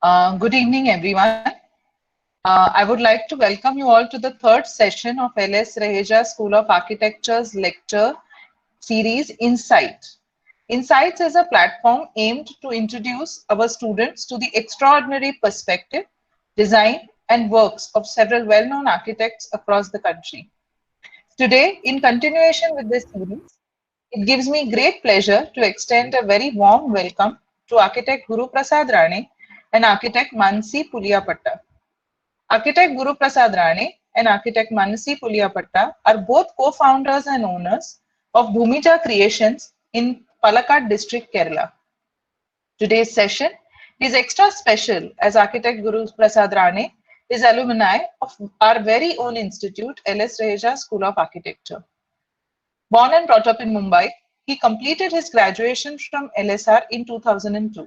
Good evening, everyone. I would like to welcome you all to the third session of LS Raheja School of Architecture's lecture series Insight. Insights is a platform aimed to introduce our students to the extraordinary perspective, design, and works of several well-known architects across the country. Today, in continuation with this series, it gives me great pleasure to extend a very warm welcome to architect Guru Prasad Rane and architect Mansi Puliyapatta. Architect Guru Prasad Rane and architect Manasi Puliyapatta are both co-founders and owners of Bhumija Creations in Palakkad district, Kerala. Today's session is extra special as architect Guru Prasad Rane is alumni of our very own institute, LS Raheja School of Architecture. Born and brought up in Mumbai, he completed his graduation from LSR in 2002.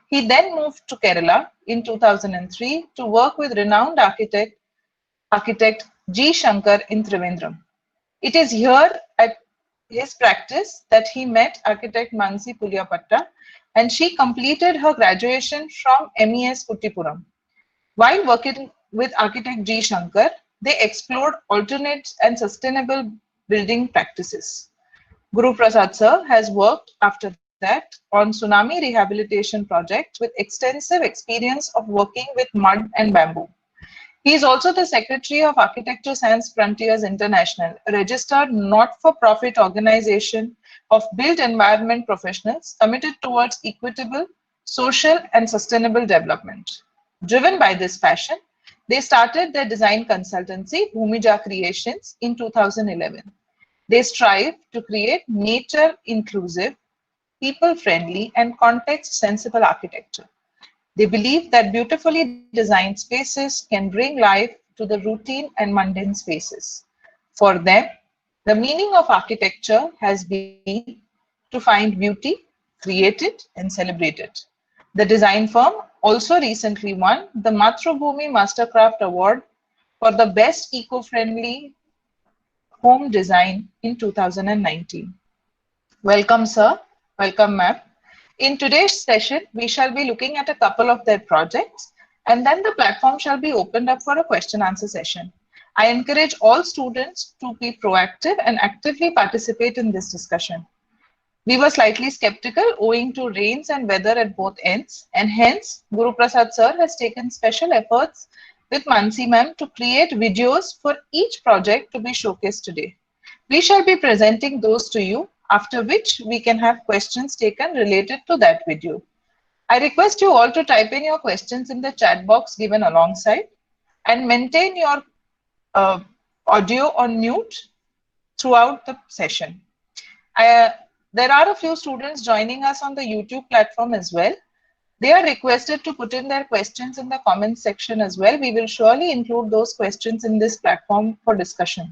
He then moved to Kerala in 2003 to work with renowned architect G. Shankar in Trivandrum. It is here at his practice that he met architect Mansi Puliyapatta and she completed her graduation from MES Kuttipuram. While working with architect G. Shankar, they explored alternate and sustainable building practices. Guru Prasad sir has worked after that on tsunami rehabilitation projects with extensive experience of working with mud and bamboo. He is also the secretary of Architecture Science Frontiers International, a registered not-for-profit organization of built environment professionals committed towards equitable, social and sustainable development. Driven by this passion, they started their design consultancy, Bhumija Creations, in 2011. They strive to create nature-inclusive, people-friendly and context-sensible architecture. They believe that beautifully designed spaces can bring life to the routine and mundane spaces. For them, the meaning of architecture has been to find beauty, create it, and celebrate it. The design firm also recently won the Mathrubhumi Mastercraft Award for the best eco-friendly home design in 2019. Welcome, sir. Welcome, ma'am. In today's session, we shall be looking at a couple of their projects and then the platform shall be opened up for a question answer session. I encourage all students to be proactive and actively participate in this discussion. We were slightly skeptical owing to rains and weather at both ends, and hence Guru Prasad sir has taken special efforts with Mansi ma'am to create videos for each project to be showcased today. We shall be presenting those to you, after which we can have questions taken related to that video. I request you all to type in your questions in the chat box given alongside and maintain your audio on mute throughout the session. There are a few students joining us on the YouTube platform as well. They are requested to put in their questions in the comments section as well. We will surely include those questions in this platform for discussion.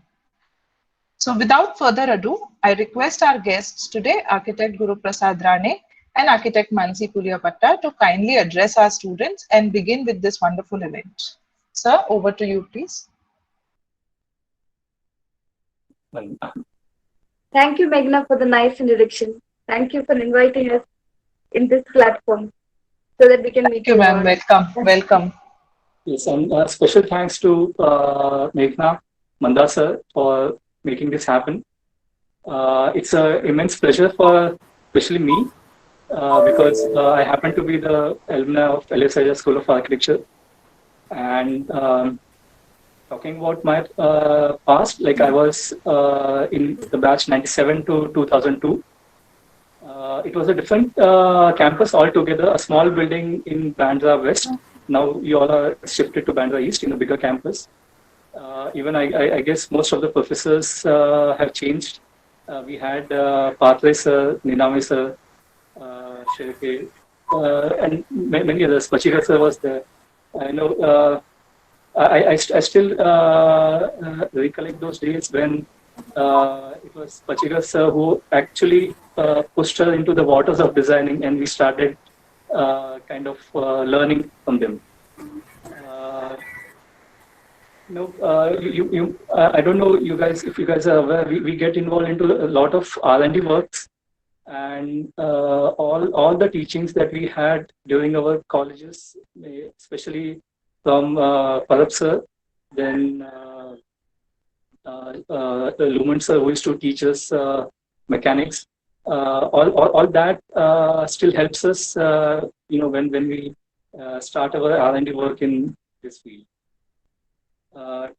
So without further ado, I request our guests today, Architect Guru Prasad Rane and Architect Mansi Puliyapatta, to kindly address our students and begin with this wonderful event. Sir, over to you, please. Thank you, Meghna, for the nice introduction. Thank you for inviting us in this platform so that we can meet you. Thank you, ma'am. Welcome. Welcome. Yes, and special thanks to Meghna, Mandar sir for making this happen. It's an immense pleasure for especially me because I happen to be the alumni of LS Raheja School of Architecture. And talking about my past, like I was in the batch 97 to 2002. It was a different campus altogether, a small building in Bandra West. Now you all are shifted to Bandra East in a bigger campus. Even I guess most of the professors have changed. We had Pathway sir, Niname sir, Sherke, and many others. Pachika sir was there. I know. I still recollect those days when it was Pachika sir who actually pushed her into the waters of designing, and we started kind of learning from them. I don't know you guys if you guys are aware. We get involved into a lot of R&D works, and all the teachings that we had during our colleges, especially from Parab sir, then Lumen sir, who used to teach us mechanics. All that still helps us, when we start our R&D work in this field.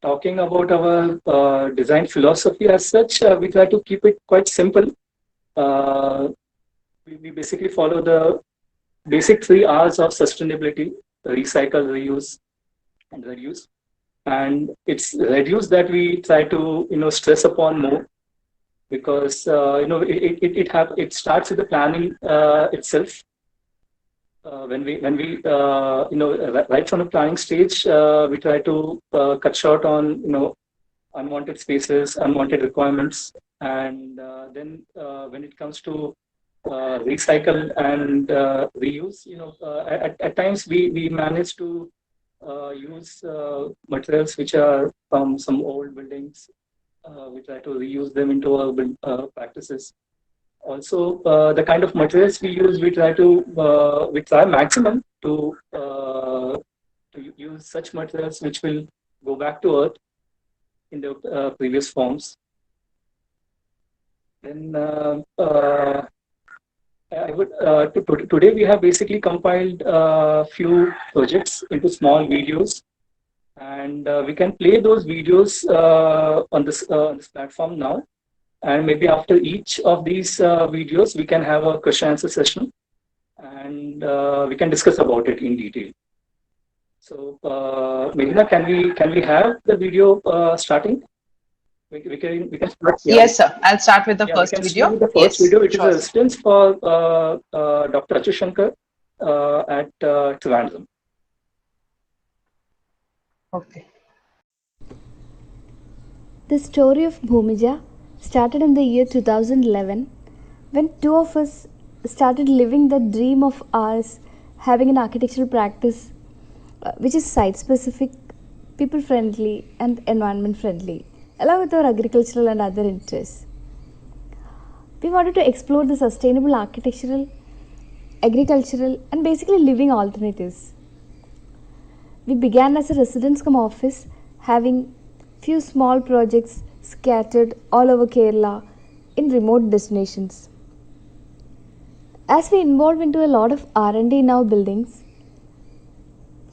Talking about our design philosophy as such, we try to keep it quite simple. We basically follow the basic 3 R's of sustainability: recycle, reuse, and reduce. And it's reduce that we try to stress upon more, because it starts with the planning itself. When we right from the planning stage, we try to cut short on unwanted spaces, unwanted requirements, and then when it comes to recycle and reuse, at times we manage to use materials which are from some old buildings. We try to reuse them into our practices. Also, the kind of materials we use, we try maximum to use such materials which will go back to earth in the previous forms. Then today we have basically compiled a few projects into small videos, and we can play those videos on this platform now. And maybe after each of these videos, we can have a question answer session, and we can discuss about it in detail. So, Meghna, can we have the video starting? We can start. Yeah. Yes, sir. I'll start with the first video. The first video, it is sure, a residence for Dr. Achu Shankar at Trivandrum. Okay. The story of Bhumija started in the year 2011, when two of us started living the dream of ours, having an architectural practice which is site specific, people friendly, and environment friendly, along with our agricultural and other interests. We wanted to explore the sustainable architectural, agricultural, and basically living alternatives. We began as a residence cum office, having few small projects scattered all over Kerala in remote destinations. As we evolved into a lot of R&D in our buildings,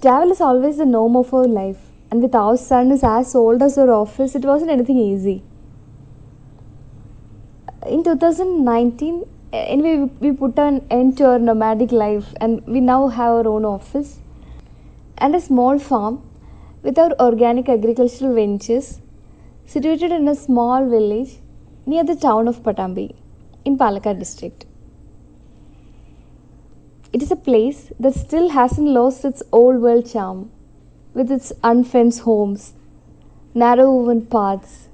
travel is always the norm of our life, and with our son is as old as our office, it wasn't anything easy. In 2019, anyway, we put an end to our nomadic life, and we now have our own office and a small farm with our organic agricultural ventures situated in a small village near the town of Patambi in Palakkad district. It is a place that still hasn't lost its old world charm, with its unfenced homes, narrow woven paths,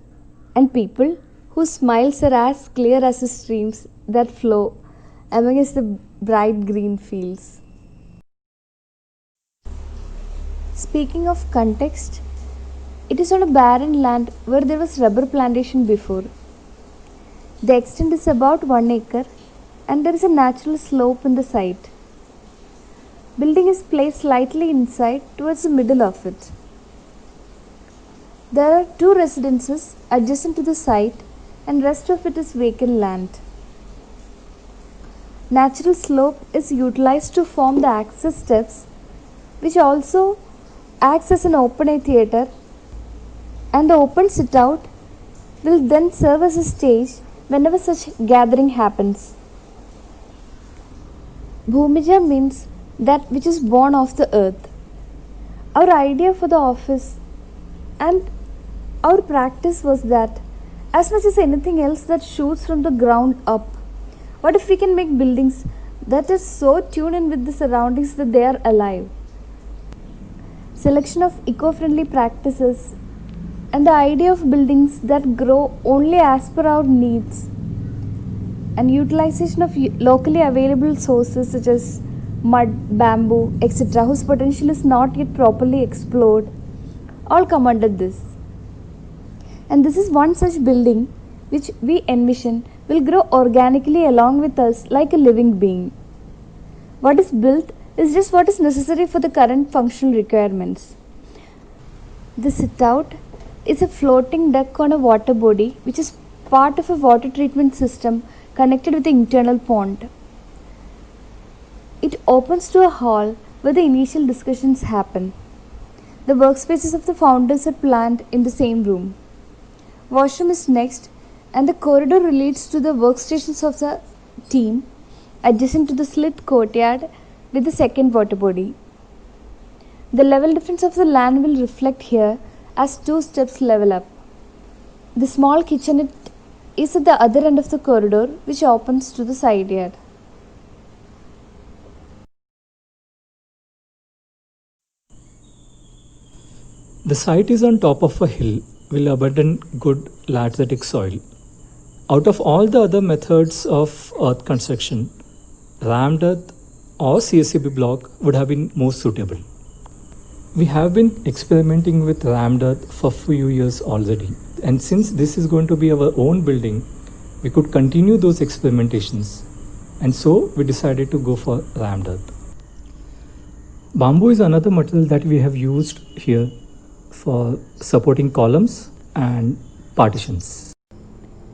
and people whose smiles are as clear as the streams that flow amongst the bright green fields. Speaking of context, it is on a barren land where there was rubber plantation before. The extent is about 1 acre, and there is a natural slope in the site. Building is placed slightly inside towards the middle of it. There are 2 residences adjacent to the site, and rest of it is vacant land. Natural slope is utilized to form the access steps, which also acts as an open air theatre, and the open sit out will then serve as a stage whenever such gathering happens. Bhumija means that which is born of the earth. Our idea for the office and our practice was that, as much as anything else that shoots from the ground up, what if we can make buildings that are so tuned in with the surroundings that they are alive? Selection of eco-friendly practices and the idea of buildings that grow only as per our needs, and utilization of locally available sources such as mud, bamboo, etc., whose potential is not yet properly explored, all come under this. And this is one such building which we envision will grow organically along with us like a living being. What is built is just what is necessary for the current functional requirements. The sit-out is a floating deck on a water body which is part of a water treatment system connected with the internal pond. It opens to a hall where the initial discussions happen. The workspaces of the founders are planned in the same room. Washroom is next, and the corridor relates to the workstations of the team adjacent to the slit courtyard with the second water body. The level difference of the land will reflect here as two steps level up. The small kitchenette is at the other end of the corridor, which opens to the side yard. The site is on top of a hill with abundant good lateritic soil. Out of all the other methods of earth construction, rammed earth or CSCB block would have been most suitable. We have been experimenting with rammed earth for a few years already, and since this is going to be our own building, we could continue those experimentations, and so we decided to go for rammed earth. Bamboo is another material that we have used here for supporting columns and partitions.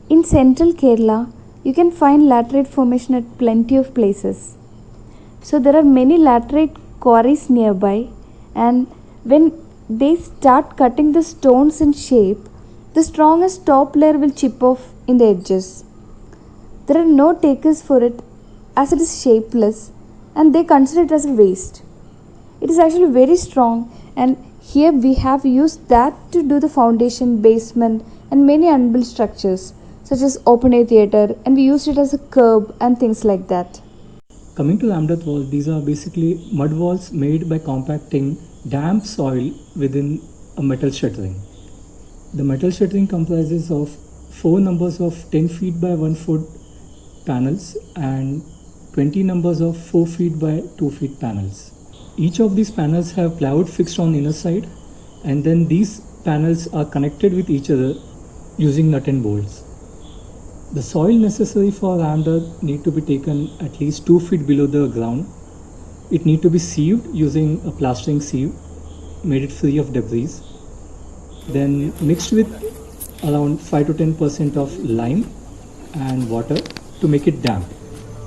In central Kerala, you can find laterite formation at plenty of places. So there are many laterite quarries nearby, and when they start cutting the stones in shape, the strongest top layer will chip off in the edges. There are no takers for it as it is shapeless, and they consider it as a waste. It is actually very strong, and here we have used that to do the foundation, basement and many unbuilt structures such as open air theatre, and we used it as a curb and things like that. Coming to rammed earth walls, these are basically mud walls made by compacting damp soil within a metal shuttering. The metal shuttering comprises of 4 numbers of 10 feet by 1 foot panels and 20 numbers of 4 feet by 2 feet panels. Each of these panels have plywood fixed on inner side, and then these panels are connected with each other using nut and bolts. The soil necessary for rammed earth need to be taken at least 2 feet below the ground. It need to be sieved using a plastering sieve, made it free of debris, then mixed with around 5 to 10% of lime and water to make it damp.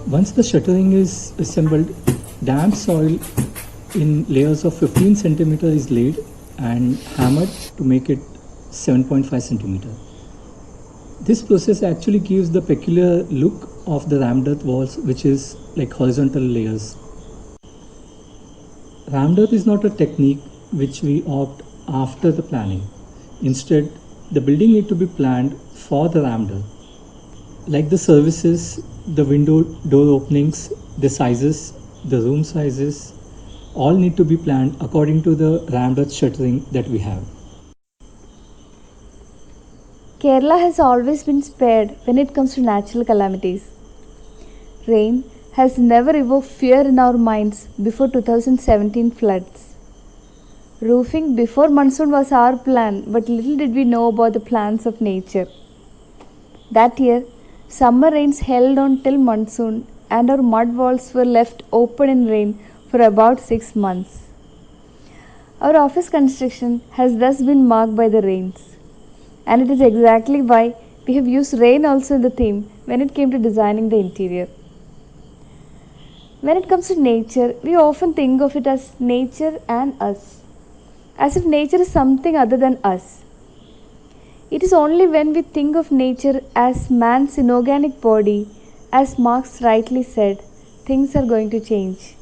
Once the shuttering is assembled, damp soil in layers of 15 centimeter is laid and hammered to make it 7.5 centimeter. This process actually gives the peculiar look of the rammed earth walls, which is like horizontal layers. Rammed earth is not a technique which we opt after the planning. Instead, the building need to be planned for the rammed earth. Like the services, the window door openings, the sizes, the room sizes, all need to be planned according to the rammed earth shuttering that we have. Kerala has always been spared when it comes to natural calamities. Rain has never evoked fear in our minds before 2017 floods. Roofing before monsoon was our plan, but little did we know about the plans of nature. That year, summer rains held on till monsoon, and our mud walls were left open in rain for about 6 months. Our office construction has thus been marked by the rains, and it is exactly why we have used rain also in the theme when it came to designing the interior. When it comes to nature, we often think of it as nature and us, as if nature is something other than us. It is only when we think of nature as man's inorganic body, as Marx rightly said, things are going to change.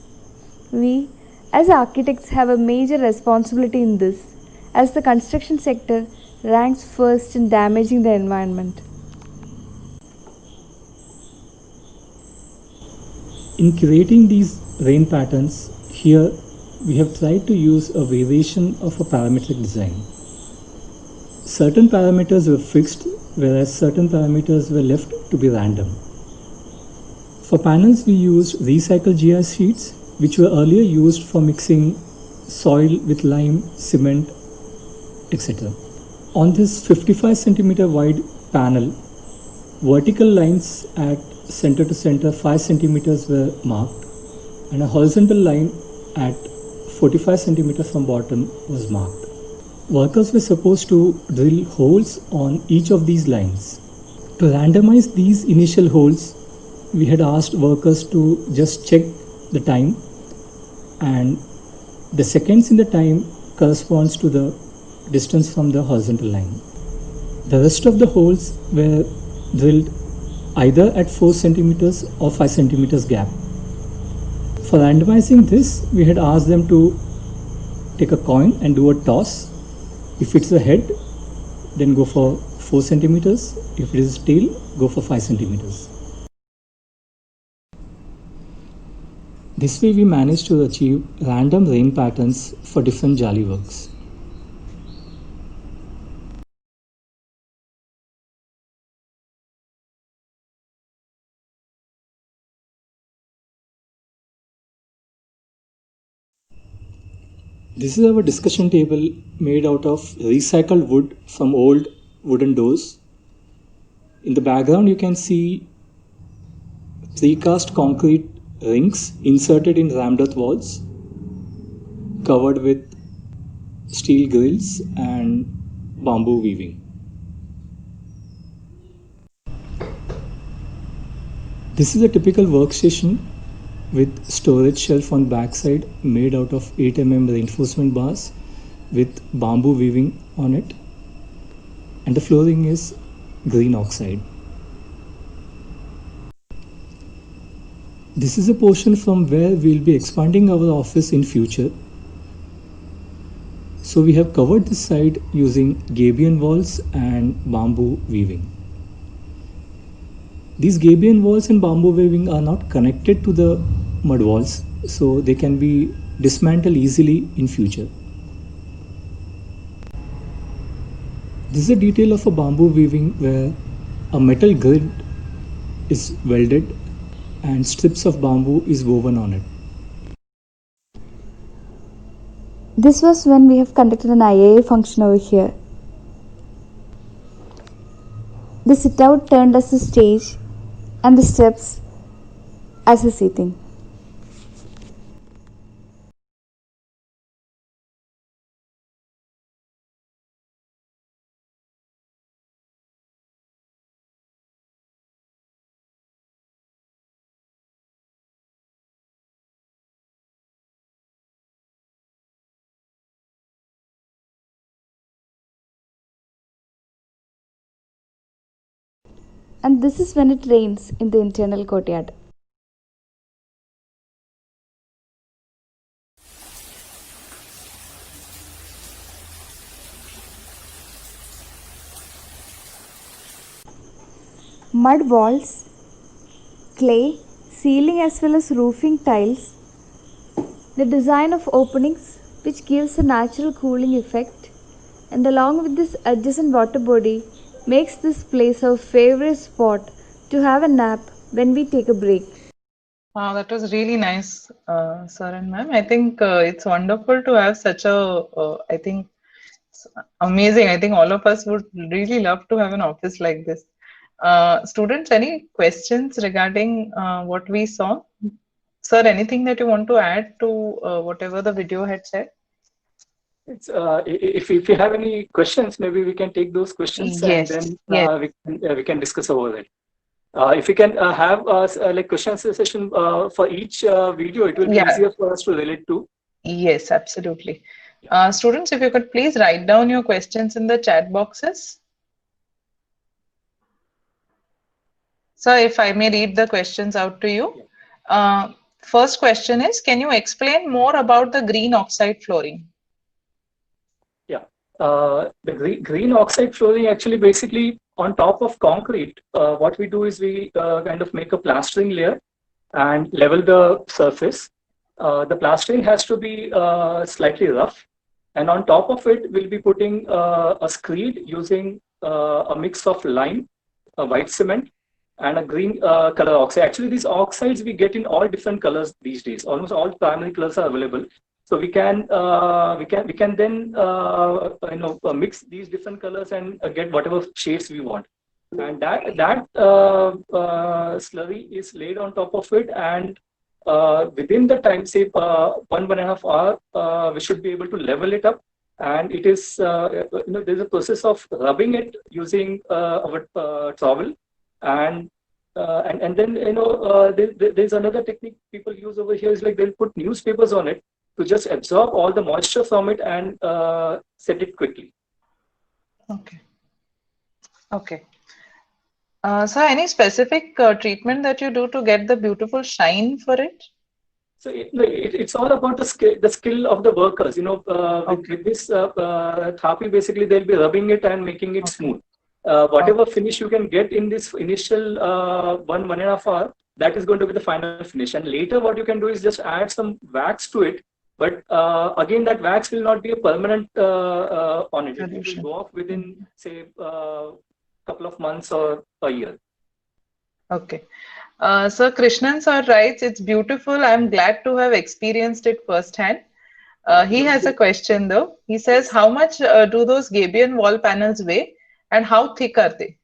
We, as architects, have a major responsibility in this, as the construction sector ranks first in damaging the environment. In creating these rain patterns, here we have tried to use a variation of a parametric design. Certain parameters were fixed, whereas certain parameters were left to be random. For panels, we used recycled GI sheets, which were earlier used for mixing soil with lime, cement, etc. On this 55 centimeter wide panel, vertical lines at center to center 5 centimeters were marked, and a horizontal line at 45 centimeters from bottom was marked. Workers were supposed to drill holes on each of these lines. To randomize these initial holes, we had asked workers to just check the time, and the seconds in the time corresponds to the distance from the horizontal line. The rest of the holes were drilled either at 4 centimeters or 5 centimeters gap. For randomizing this, we had asked them to take a coin and do a toss. If it's a head, then go for 4 centimeters. If it is tail, go for 5 centimeters. This way we managed to achieve random rain patterns for different jali works. This is our discussion table made out of recycled wood from old wooden doors. In the background you can see precast concrete rings inserted in rammed earth walls, covered with steel grills and bamboo weaving. This is a typical workstation with storage shelf on backside made out of 8 mm reinforcement bars with bamboo weaving on it, and the flooring is green oxide. This is a portion from where we'll be expanding our office in future. So we have covered this side using gabion walls and bamboo weaving. These gabion walls and bamboo weaving are not connected to the mud walls, so they can be dismantled easily in future. This is a detail of a bamboo weaving where a metal grid is welded and strips of bamboo is woven on it. This was when we have conducted an IAA function over here. The sit out turned as the stage and the steps as a seating. And this is when it rains in the internal courtyard. Mud walls, clay, ceiling as well as roofing tiles, the design of openings which gives a natural cooling effect, and along with this adjacent water body makes this place our favorite spot to have a nap when we take a break. Wow, that was really nice, sir and ma'am. I think it's wonderful to have such a, I think, amazing. I think all of us would really love to have an office like this. Students, any questions regarding what we saw? Sir, anything that you want to add to whatever the video had said? If you have any questions, maybe we can take those questions Yes, and then we can discuss over it. If we can have like questions session for each video, it will be easier for us to relate to. Yes, absolutely. Students, if you could please write down your questions in the chat boxes. Sir, if I may read the questions out to you. First question is, can you explain more about the green oxide flooring? Yeah, the green oxide flooring actually basically on top of concrete, what we do is we kind of make a plastering layer and level the surface. The plastering has to be slightly rough, and on top of it, we'll be putting a screed using a mix of lime, white cement, and a green color oxide. Actually, these oxides we get in all different colors these days. Almost all primary colors are available. So we can then mix these different colors and get whatever shades we want. and that slurry is laid on top of it, and within the time, say 1.5 hour, we should be able to level it up. And it is, there's a process of rubbing it using our trowel, and then there's another technique people use over here is like they'll put newspapers on it to just absorb all the moisture from it and set it quickly. Okay. Okay. So any specific treatment that you do to get the beautiful shine for it? So it's all about the skill of the workers. With this thapi, basically they'll be rubbing it and making it smooth. Whatever finish you can get in this initial 1.5 hour, that is going to be the final finish. And later what you can do is just add some wax to it. But again, that wax will not be a permanent on it. It will go off within, say, couple of months or a year. Okay. So Krishnan sir writes, it's beautiful. I'm glad to have experienced it firsthand. He has a question though. He says, how much do those Gabion wall panels weigh and how thick are they?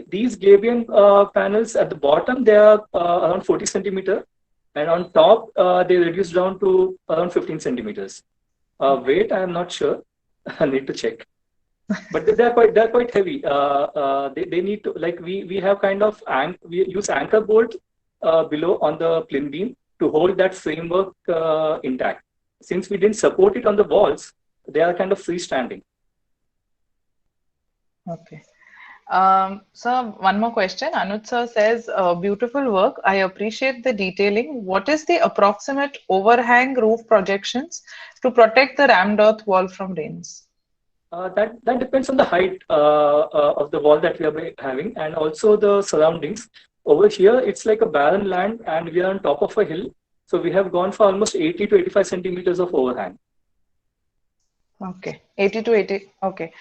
These Gabion panels at the bottom, they are around 40 centimeter, and on top they reduce down to around 15 centimeters. Weight, I am not sure. I need to check. But they're quite heavy. They need to, like, we have kind of we use anchor bolt below on the plinth beam to hold that framework intact. Since we didn't support it on the walls, they are kind of freestanding. Okay. So one more question. Anuj sir says, beautiful work. I appreciate the detailing. What is the approximate overhang roof projections to protect the rammed earth wall from rains? That depends on the height of the wall that we are having, and also the surroundings. Over here, it's like a barren land, and we are on top of a hill. So we have gone for almost 80 to 85 centimeters of overhang. Okay, 80 to 80. Okay.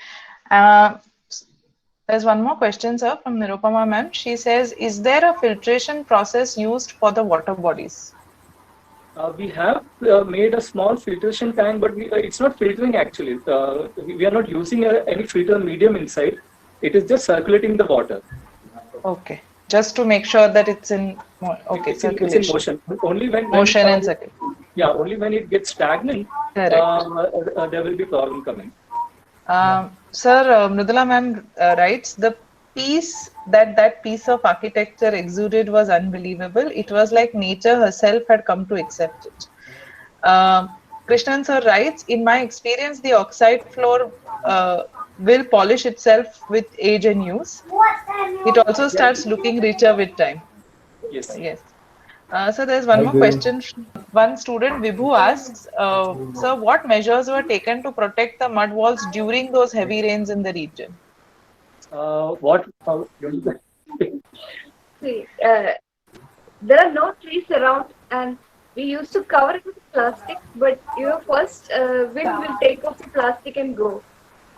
There's one more question, sir, from Nirupama ma'am. She says, is there a filtration process used for the water bodies? We have made a small filtration tank, but it's not filtering actually. We are not using any filter medium inside. It is just circulating the water. Okay, just to make sure that it's in circulation. It's in motion. Only when motion and circulation. Yeah, only when it gets stagnant, there will be problem coming. Sir, Mridula ma'am writes, the piece that piece of architecture exuded was unbelievable. It was like nature herself had come to accept it. Krishnan sir writes, in my experience, the oxide floor will polish itself with age and use. It also starts looking richer with time. Yes. Yes. So there's one more question. One student, Vibhu, asks, sir, what measures were taken to protect the mud walls during those heavy rains in the region? See, there are no trees around, and we used to cover it with plastic, but first wind will take off the plastic and go.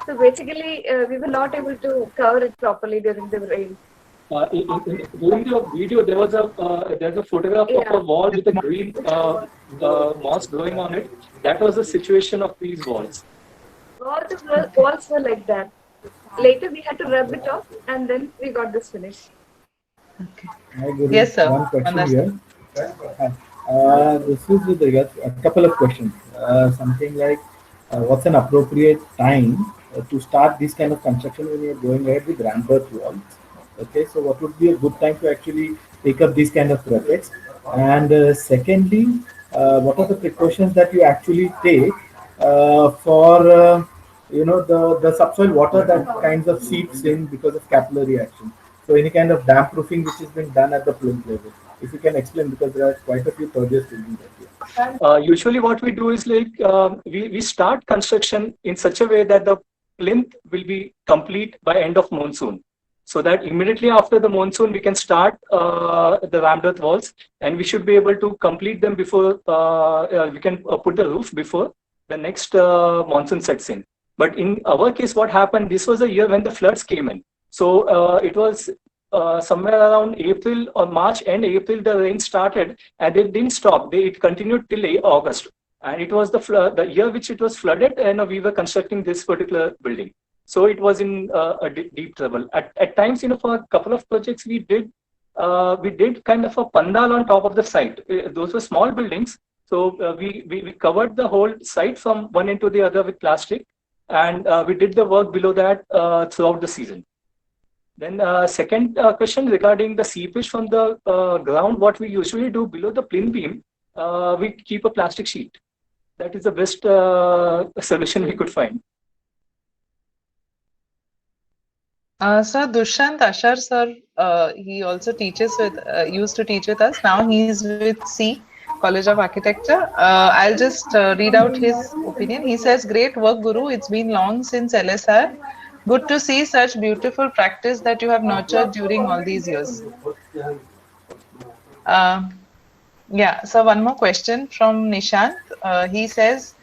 So basically, we were not able to cover it properly during the rain. During the video, there's a photograph of a wall with a green moss growing on it. That was the situation of these walls. All the walls were like that. Later, we had to rub it off, and then we got this finish. Okay. Yes, sir. One question here. This is with regards to a couple of questions. Something like, what's an appropriate time to start this kind of construction when you're going ahead with rammed earth walls? Okay, so what would be a good time to actually take up these kind of projects? And secondly, what are the precautions that you actually take for the subsoil water that kinds of seeps in because of capillary action? So any kind of damp proofing which has been done at the plinth level. If you can explain, because there are quite a few projects to do that here. Usually what we do is like we start construction in such a way that the plinth will be complete by end of monsoon. So that immediately after the monsoon, we can start the rammed earth walls, and we should be able to complete them before we can put the roof before the next monsoon sets in. But in our case, what happened, this was a year when the floods came in. So it was somewhere around April or March and April, the rain started, and it didn't stop. It continued till August. And it was the year which it was flooded, and we were constructing this particular building. So it was in deep trouble. At times, for a couple of projects, we did kind of a pandal on top of the site. Those were small buildings, so we covered the whole site from one end to the other with plastic, and we did the work below that throughout the season. Then second question regarding the seepage from the ground, what we usually do below the plinth beam, we keep a plastic sheet. That is the best solution we could find. Sir, Dushyant Ashar sir, he also teaches with, used to teach with us. Now he is with C, College of Architecture. I'll just read out his opinion. He says, great work, Guru. It's been long since LSR. Good to see such beautiful practice that you have nurtured during all these years. Yeah, so one more question from Nishant. He says,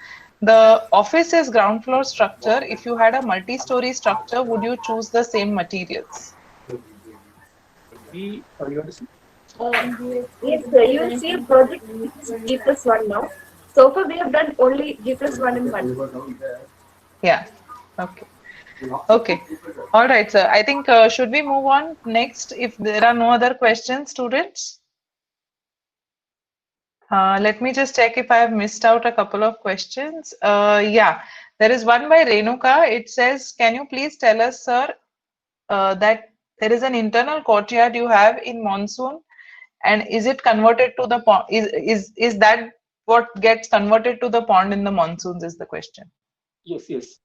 the office is ground floor structure. If you had a multi-story structure, would you choose the same materials? You want to see? Yes, sir. You will see a project G+1 now. So far, we have done only G+1 and 1. Yeah. Okay. Okay. All right, sir. I think should we move on next if there are no other questions, students? Let me just check if I have missed out a couple of questions. Yeah, there is one by Renuka. It says, can you please tell us, sir, that there is an internal courtyard you have in monsoon, and is it converted to the pond? Is that what gets converted to the pond in the monsoons is the question. Yes, yes.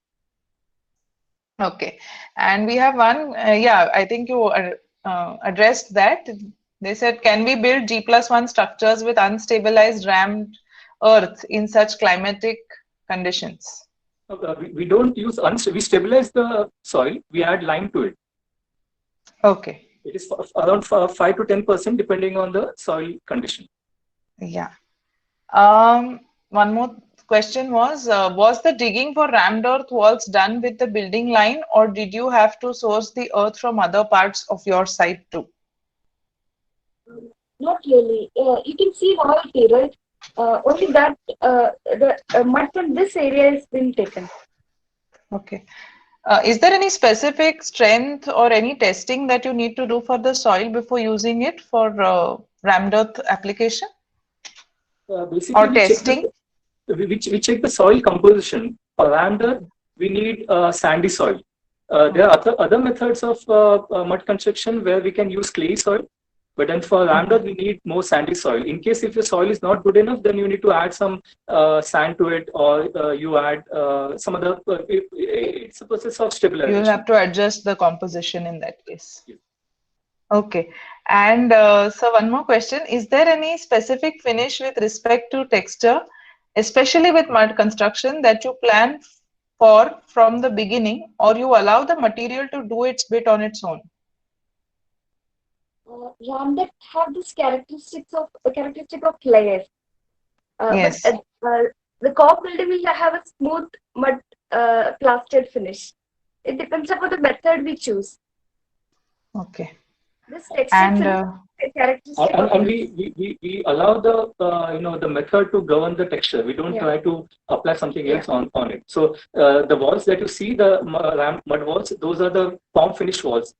Okay. And we have one, yeah, I think you addressed that. They said, can we build G+1 structures with unstabilized rammed earth in such climatic conditions? We don't use we stabilize the soil, we add lime to it. Okay. It is around 5 to 10% depending on the soil condition. Yeah. One more question was the digging for rammed earth walls done with the building line, or did you have to source the earth from other parts of your site too? Not really. You can see royalty, right? Only that the mud from this area has been taken. Okay. Is there any specific strength or any testing that you need to do for the soil before using it for rammed earth application? Basically, Or testing? We check the soil composition. For rammed earth, we need sandy soil. There are other methods of mud construction where we can use clay soil. But then for rammed earth, we need more sandy soil. In case if your soil is not good enough, then you need to add some sand to it, or you add some other. It's a process of stabilization. You have to adjust the composition in that case. Yeah. Okay. And so one more question. Is there any specific finish with respect to texture, especially with mud construction, that you plan for from the beginning, or you allow the material to do its bit on its own? Rammed have this characteristic of layers. Yes. But the core building will have a smooth mud plastered finish. It depends upon the method we choose. Okay. This texture And characteristic. And we allow the the method to govern the texture. We don't try to apply something else on it. So the walls that you see, the mud walls, those are the form finished walls.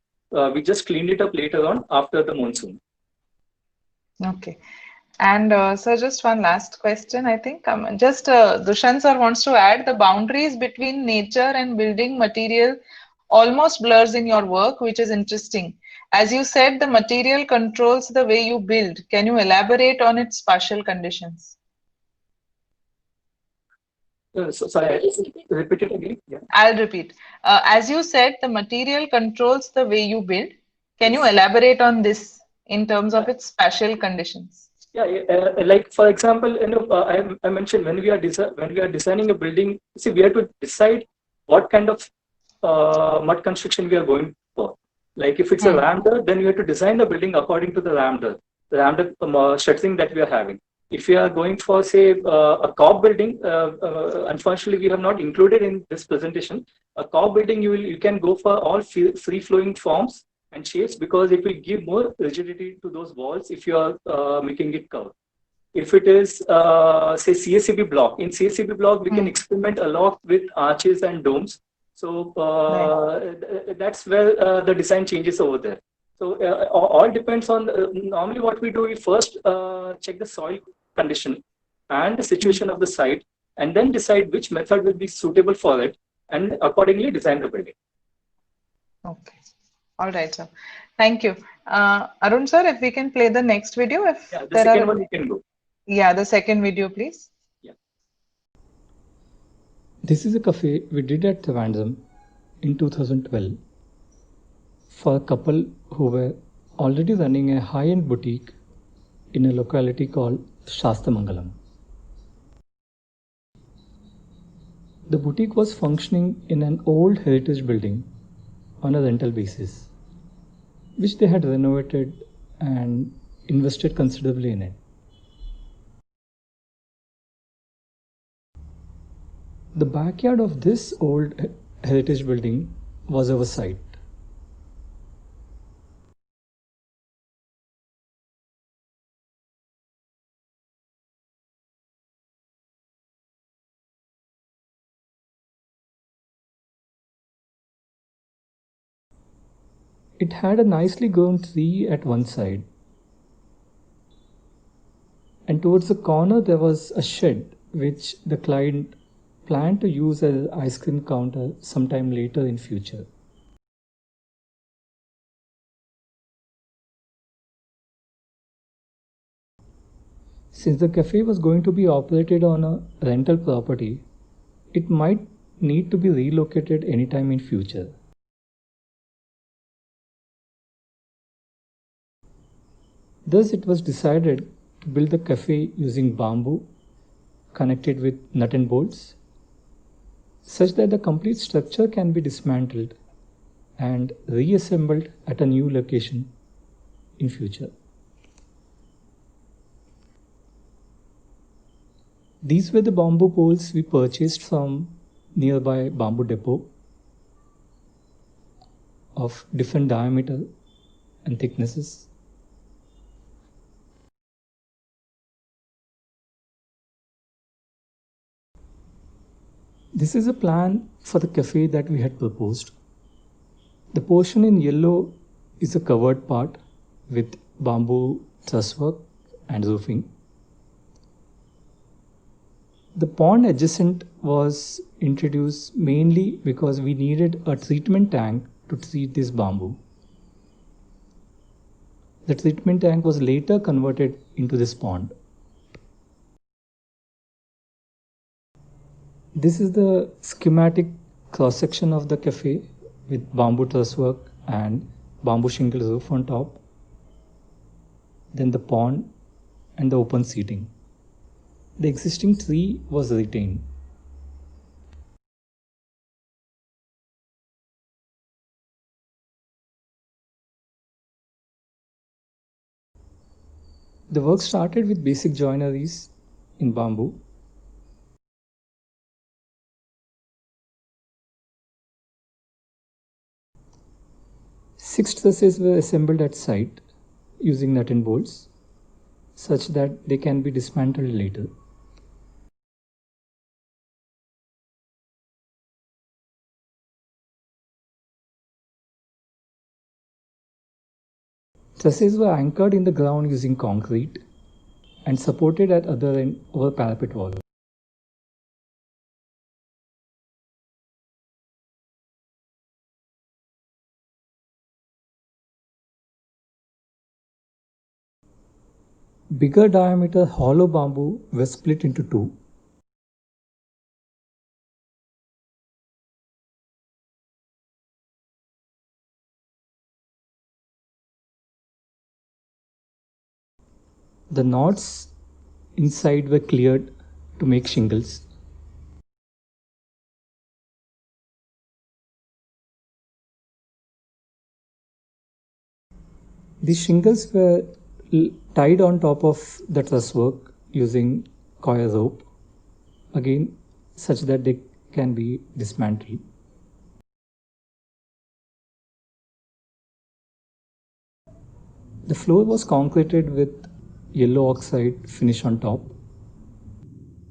We just cleaned it up later on after the monsoon. okay. And so just one last question, I think. Just Dushyant sir wants to add, the boundaries between nature and building material almost blurs in your work, which is interesting. As you said, the material controls the way you build. Can you elaborate on its spatial conditions? Sorry, repeat it again. Yeah. I'll repeat. As you said, the material controls the way you build. Can you elaborate on this in terms of its spatial conditions? Yeah, like for example, I mentioned when we are designing a building, see, we have to decide what kind of mud construction we are going for. Like if it's a rammed earth, then you have to design the building according to the rammed earth shuttering that we are having. If you are going for, say, a cob building, unfortunately, we have not included in this presentation. A cob building, you can go for all free-flowing forms and shapes, because it will give more rigidity to those walls if you are making it curved. If it is, say, CSCB block, in CSCB block, we can experiment a lot with arches and domes. So Right. that's where the design changes over there. So all depends on normally what we do. We first check the soil condition and the situation of the site, and then decide which method will be suitable for it, and accordingly design the building. Okay. All right, sir. Thank you. Arun sir, if we can play the next video, if Yeah, the there second are, one you can go. yeah, the second video, please. Yeah. This is a cafe we did at Trivandrum in 2012 for a couple who were already running a high-end boutique in a locality called Shastamangalam. The boutique was functioning in an old heritage building on a rental basis, which they had renovated and invested considerably in it. The backyard of this old heritage building was our site. It had a nicely grown tree at one side, and towards the corner there was a shed which the client planned to use as an ice cream counter sometime later in future. Since the cafe was going to be operated on a rental property, it might need to be relocated anytime in future. Thus, it was decided to build the cafe using bamboo connected with nut and bolts, such that the complete structure can be dismantled and reassembled at a new location in future. These were the bamboo poles we purchased from nearby bamboo depot of different diameter and thicknesses. This is a plan for the cafe that we had proposed. The portion in yellow is a covered part with bamboo truss work and roofing. The pond adjacent was introduced mainly because we needed a treatment tank to treat this bamboo. The treatment tank was later converted into this pond. This is the schematic cross-section of the cafe with bamboo truss work and bamboo shingle roof on top, then the pond and the open seating. The existing tree was retained. The work started with basic joineries in bamboo. Six trusses were assembled at site using nut and bolts, such that they can be dismantled later. Trusses were anchored in the ground using concrete and supported at other end over parapet wall. Bigger diameter hollow bamboo were split into two. The knots inside were cleared to make shingles. These shingles were tied on top of the truss work using coir rope, again such that they can be dismantled. The floor was concreted with yellow oxide finish on top.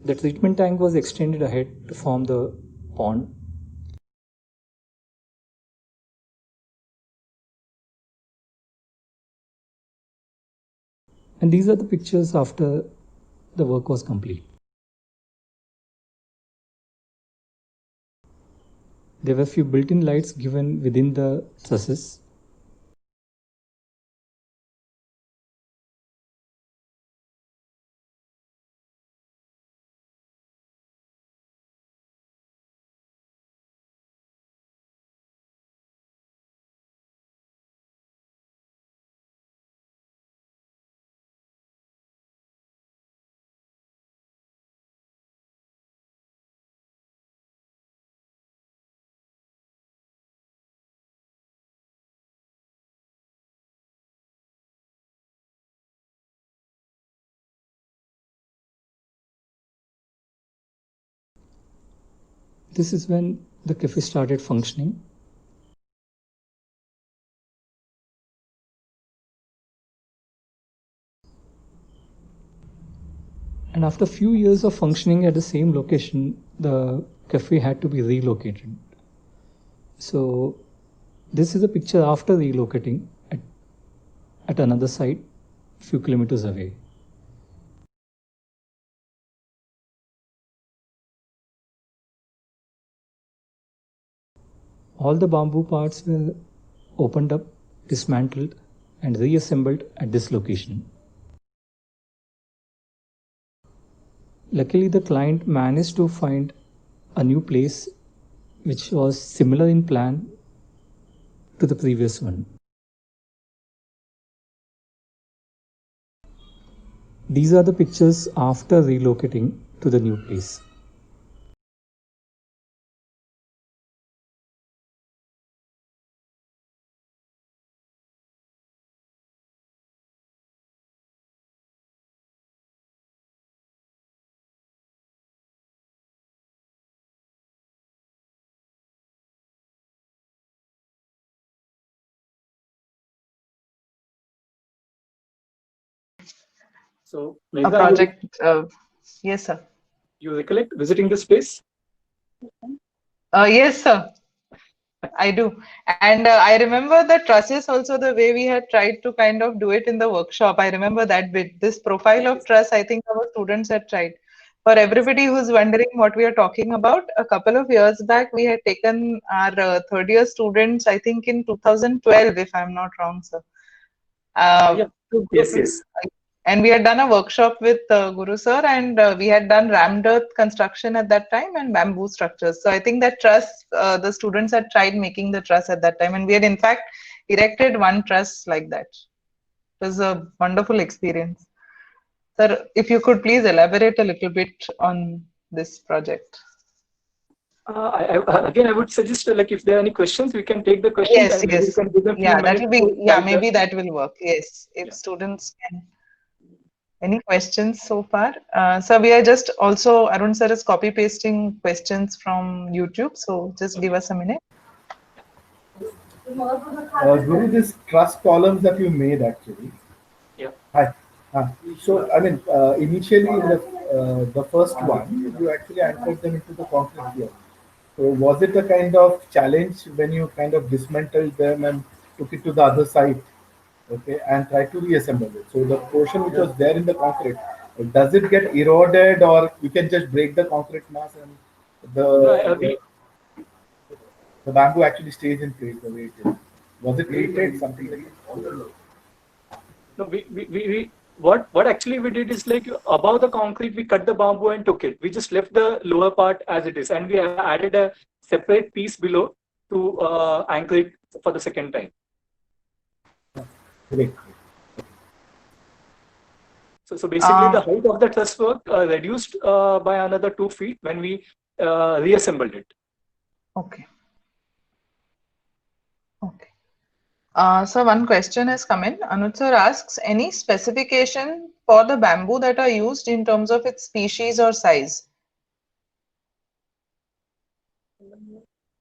The treatment tank was extended ahead to form the pond. And these are the pictures after the work was complete. There were few built-in lights given within the trusses. This is when the cafe started functioning. And after a few years of functioning at the same location, the cafe had to be relocated. So this is a picture after relocating at another site, few kilometers away. All the bamboo parts were opened up, dismantled, and reassembled at this location. Luckily, the client managed to find a new place which was similar in plan to the previous one. These are the pictures after relocating to the new place. So, A Meghna, project. Yes, sir. you recollect visiting this place? Yes, sir. I do. And I remember the trusses also, the way we had tried to kind of do it in the workshop. I remember that bit. This profile of truss, I think our students had tried. For everybody who's wondering what we are talking about, a couple of years back, we had taken our third year students, I think in 2012, if I'm not wrong, sir. Yeah. To go Yes, to- yes. And we had done a workshop with Guru sir, and we had done rammed earth construction at that time and bamboo structures. So I think that truss, the students had tried making the truss at that time, and we had in fact erected one truss like that. It was a wonderful experience. Sir, if you could please elaborate a little bit on this project. Again, I would suggest like if there are any questions, we can take the questions Yes, and maybe we yes. can give them few Yeah, that minutes will be, to yeah, write maybe the. that will work. Yes, if Yeah. students can. Any questions so far? So we are just also, Arun sir is copy pasting questions from YouTube. So just give us a minute. Guru, this trust columns that you made actually. Yeah. Hi. So, I mean, initially in the first one, you actually anchored them into the concrete here. So, was it a kind of challenge when you kind of dismantled them and took it to the other side, okay, and tried to reassemble it? So, the portion which was there in the concrete, does it get eroded, or you can just break the concrete mass and No, the bamboo actually stays in place the way it is? Was it treated something like that? no, we what actually we did is like above the concrete, we cut the bamboo and took it. We just left the lower part as it is, and we added a separate piece below to anchor it for the second time. Great. So basically, the height of the truss work reduced by another 2 feet when we reassembled it. Okay. Okay. So one question has come in. Anuj sir asks, any specification for the bamboo that are used in terms of its species or size?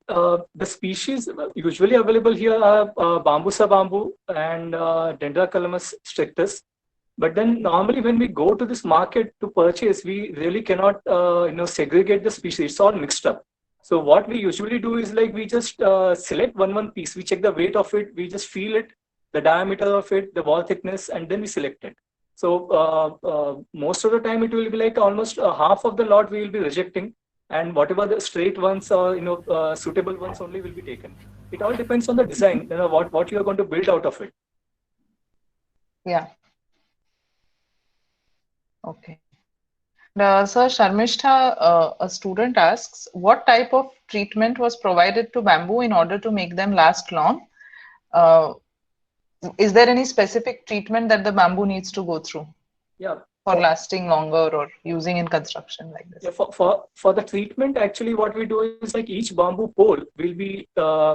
The species usually available here are Bambusa bamboo and Dendrocalamus strictus. But then normally when we go to this market to purchase, we really cannot segregate the species. It's all mixed up. So what we usually do is like we just select one piece. We check the weight of it. We just feel it, the diameter of it, the wall thickness, and then we select it. So most of the time it will be like almost half of the lot we will be rejecting, and whatever the straight ones or suitable ones only will be taken. It all depends on the design, what you are going to build out of it. Yeah. Okay. Sir, Sharmishta, a student asks, what type of treatment was provided to bamboo in order to make them last long? Is there any specific treatment that the bamboo needs to go through Yeah. for lasting longer or using in construction like this? Yeah, for the treatment, actually, what we do is like each bamboo pole will be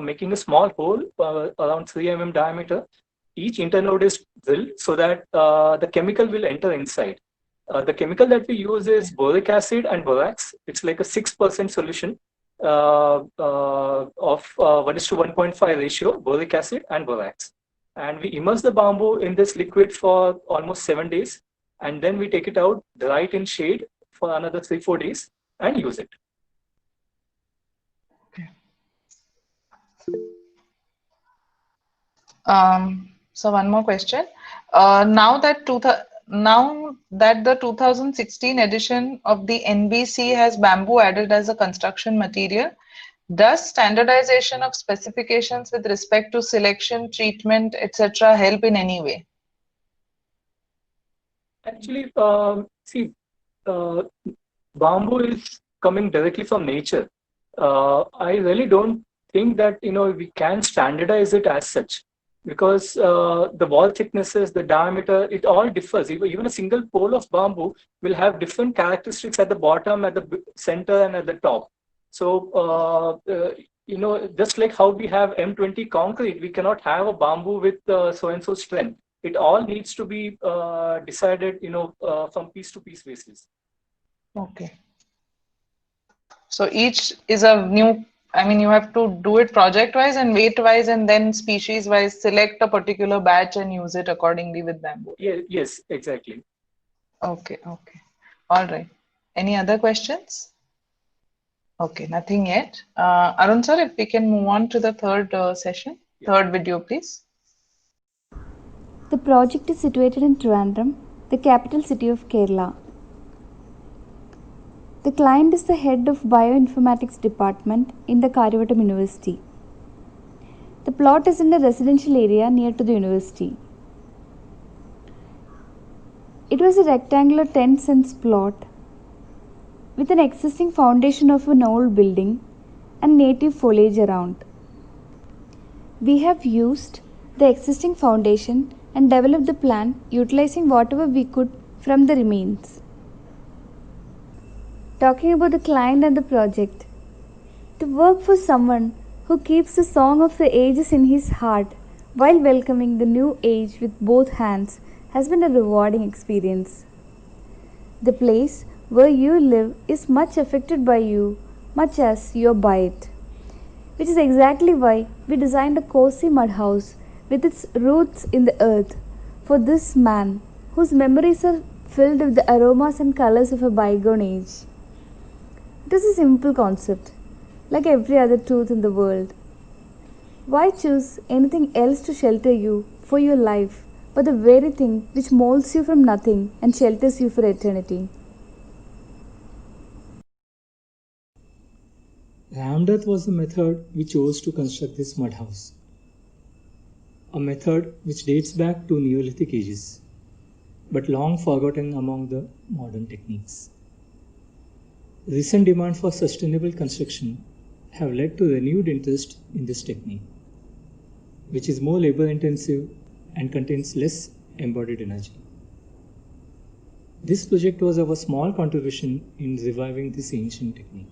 making a small hole around 3 mm diameter. Each internode is drilled so that the chemical will enter inside. The chemical that we use is boric acid and borax. It's like a 6% solution of 1:1.5 ratio, boric acid and borax. And we immerse the bamboo in this liquid for almost 7 days. And then we take it out, dry it in shade for another 3-4 days and use it. So one more question. Now that the 2016 edition of the NBC has bamboo added as a construction material, does standardization of specifications with respect to selection, treatment, etc. help in any way? Actually, see, bamboo is coming directly from nature. I really don't think that we can standardize it as such, because the wall thicknesses, the diameter, it all differs. Even a single pole of bamboo will have different characteristics at the bottom, at the center, and at the top. So just like how we have M20 concrete, we cannot have a bamboo with so and so strength. It all needs to be decided, from piece to piece basis. Okay. So each is a new, you have to do it project wise and weight wise, and then species wise select a particular batch and use it accordingly with bamboo. Yeah, yes, exactly. Okay, okay. All right. Any other questions? Okay, nothing yet. Arun sir, if we can move on to the third session, third video, please. The project is situated in Trivandrum, the capital city of Kerala. The client is the head of Bioinformatics Department in the Karyavattam University. The plot is in a residential area near to the university. It was a rectangular 10 cents plot with an existing foundation of an old building and native foliage around. We have used the existing foundation and developed the plan utilizing whatever we could from the remains. Talking about the client and the project. To work for someone who keeps the song of the ages in his heart while welcoming the new age with both hands has been a rewarding experience. The place where you live is much affected by you, much as you are by it. Which is exactly why we designed a cozy mud house with its roots in the earth for this man whose memories are filled with the aromas and colors of a bygone age. It is a simple concept, like every other truth in the world. Why choose anything else to shelter you for your life but the very thing which molds you from nothing and shelters you for eternity? Rammed earth was the method we chose to construct this mud house. A method which dates back to Neolithic ages, but long forgotten among the modern techniques. Recent demand for sustainable construction have led to renewed interest in this technique, which is more labor intensive and contains less embodied energy. This project was our small contribution in reviving this ancient technique.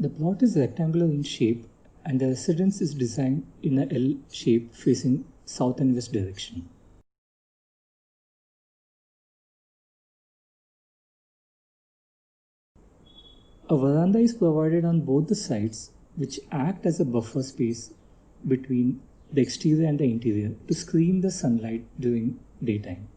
The plot is rectangular in shape and the residence is designed in a L shape facing south and west direction. A veranda is provided on both the sides, which act as a buffer space between the exterior and the interior to screen the sunlight during daytime.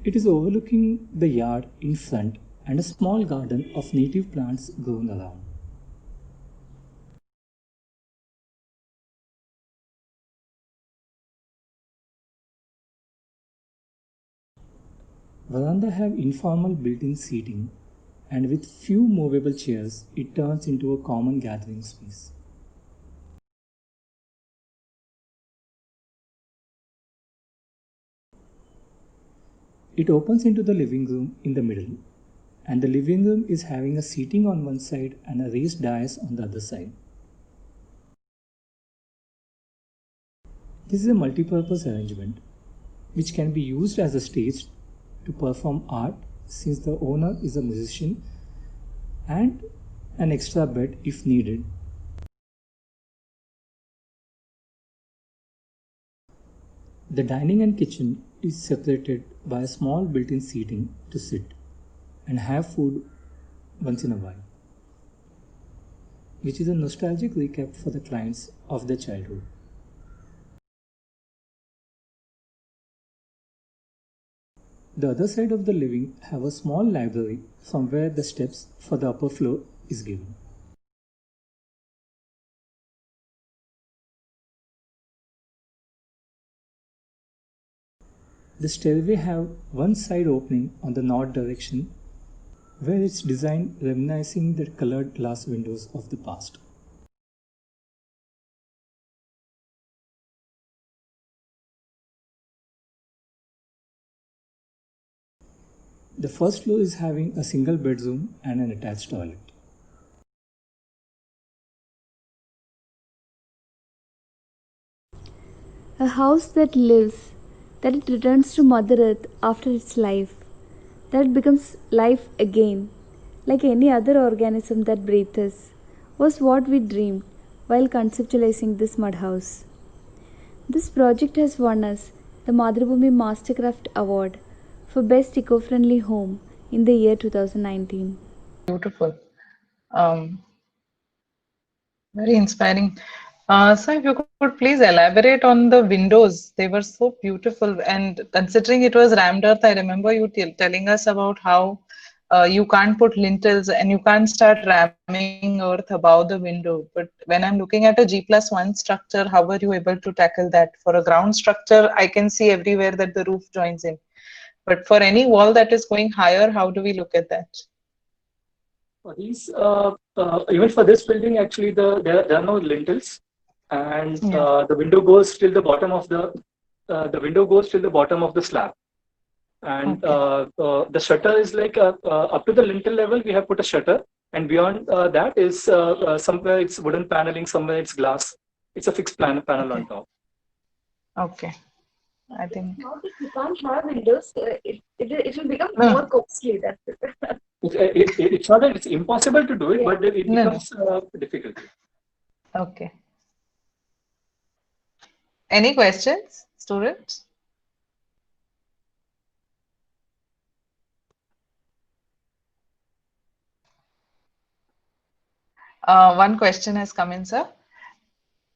It is overlooking the yard in front and a small garden of native plants growing around. Veranda have informal built-in seating, and with few movable chairs, it turns into a common gathering space. It opens into the living room in the middle, and the living room is having a seating on one side and a raised dais on the other side. This is a multi-purpose arrangement which can be used as a stage to perform art, since the owner is a musician, and an extra bed if needed. The dining and kitchen is separated by a small built-in seating to sit and have food once in a while, which is a nostalgic recap for the clients of their childhood. The other side of the living have a small library from where the steps for the upper floor is given. The stairway have one side opening on the north direction, where it's designed reminiscing the colored glass windows of the past. The first floor is having a single bedroom and an attached toilet. A house that lives, that it returns to Mother Earth after its life, that it becomes life again, like any other organism that breathes us, was what we dreamed while conceptualizing this mud house. This project has won us the Madhrubhumi Mastercraft Award for Best Eco-Friendly Home in the year 2019. Beautiful. Very inspiring. So if you could please elaborate on the windows. They were so beautiful. And considering it was rammed earth, I remember you telling us about how you can't put lintels and you can't start ramming earth above the window. But when I'm looking at a G+1 structure, how were you able to tackle that? For a ground structure, I can see everywhere that the roof joins in. But for any wall that is going higher, how do we look at that? For these, even for this building, actually, there are no lintels, and Yeah. the window goes till the bottom of the window goes till the bottom of the slab, and Okay. the shutter is like up to the lintel level. We have put a shutter, and beyond that is somewhere it's wooden paneling, somewhere it's glass. It's a fixed panel Okay. on top. Okay. I It's think. not that you can't have windows. It will become No, more costly. That's it. It's not that it's impossible to do it, Yeah. but it no, no. becomes difficult. Okay. Any questions, students? One question has come in, sir.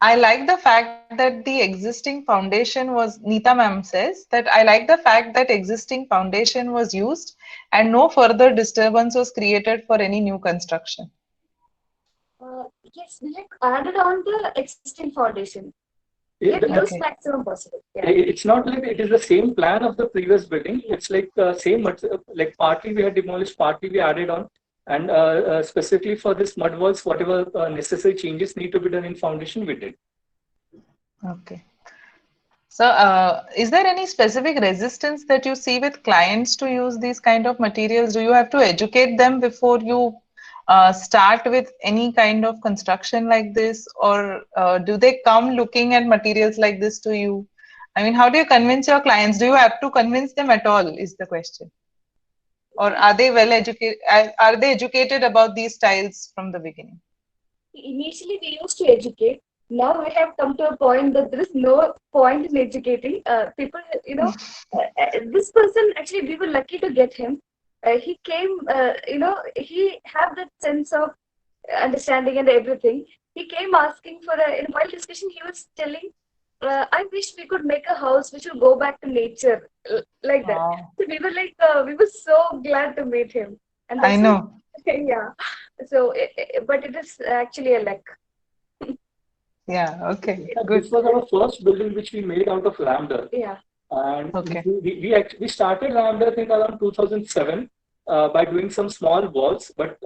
I like the fact that the existing foundation was, Neeta ma'am says that I like the fact that existing foundation was used and no further disturbance was created for any new construction. Yes, we have added on the existing foundation. We Yeah, have used Okay. maximum possible. Yeah. it's not like it is the same plan of the previous building. It's like same, like partly we had demolished, partly we added on, and specifically for this mud walls, whatever necessary changes need to be done in foundation, we did. Okay. So, is there any specific resistance that you see with clients to use these kind of materials? Do you have to educate them before you start with any kind of construction like this, or do they come looking at materials like this to you? I mean, how do you convince your clients? Do you have to convince them at all, is the question. Or are they well educated? Are they educated about these styles from the beginning? Initially, we used to educate. Now we have come to a point that there is no point in educating people. This person actually, we were lucky to get him. He came. He had that sense of understanding and everything. He came asking for in while discussion, he was telling, I wish we could make a house which will go back to nature, like that. Wow. So we were like, we were so glad to meet him. And I that's know. yeah. So, but it is actually a luck. Yeah. Okay. And Good. this was our first building which we made out of Ramdar. Yeah. And Okay. we started Ramdar, I think, around 2007 by doing some small walls, but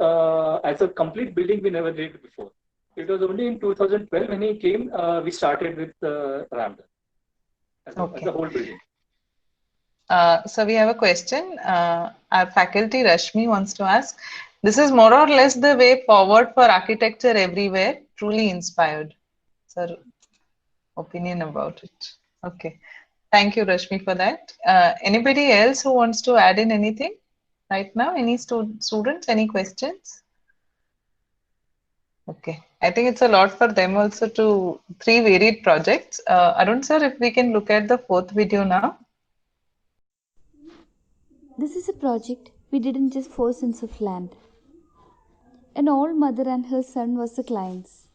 as a complete building, we never did before. It was only in 2012 when he came, we started with Ramdar as Okay. a whole building. So we have a question. Our faculty Rashmi wants to ask. This is more or less the way forward for architecture everywhere. Truly inspired. Sir, opinion about it. Okay. Thank you, Rashmi, for that. Anybody else who wants to add in anything right now? Any students? Any questions? Okay. I think it's a lot for them also to 3 varied projects. Arun sir, if we can look at the 4th video now. This is a project we did in just 4 cents of land. An old mother and her son was the clients,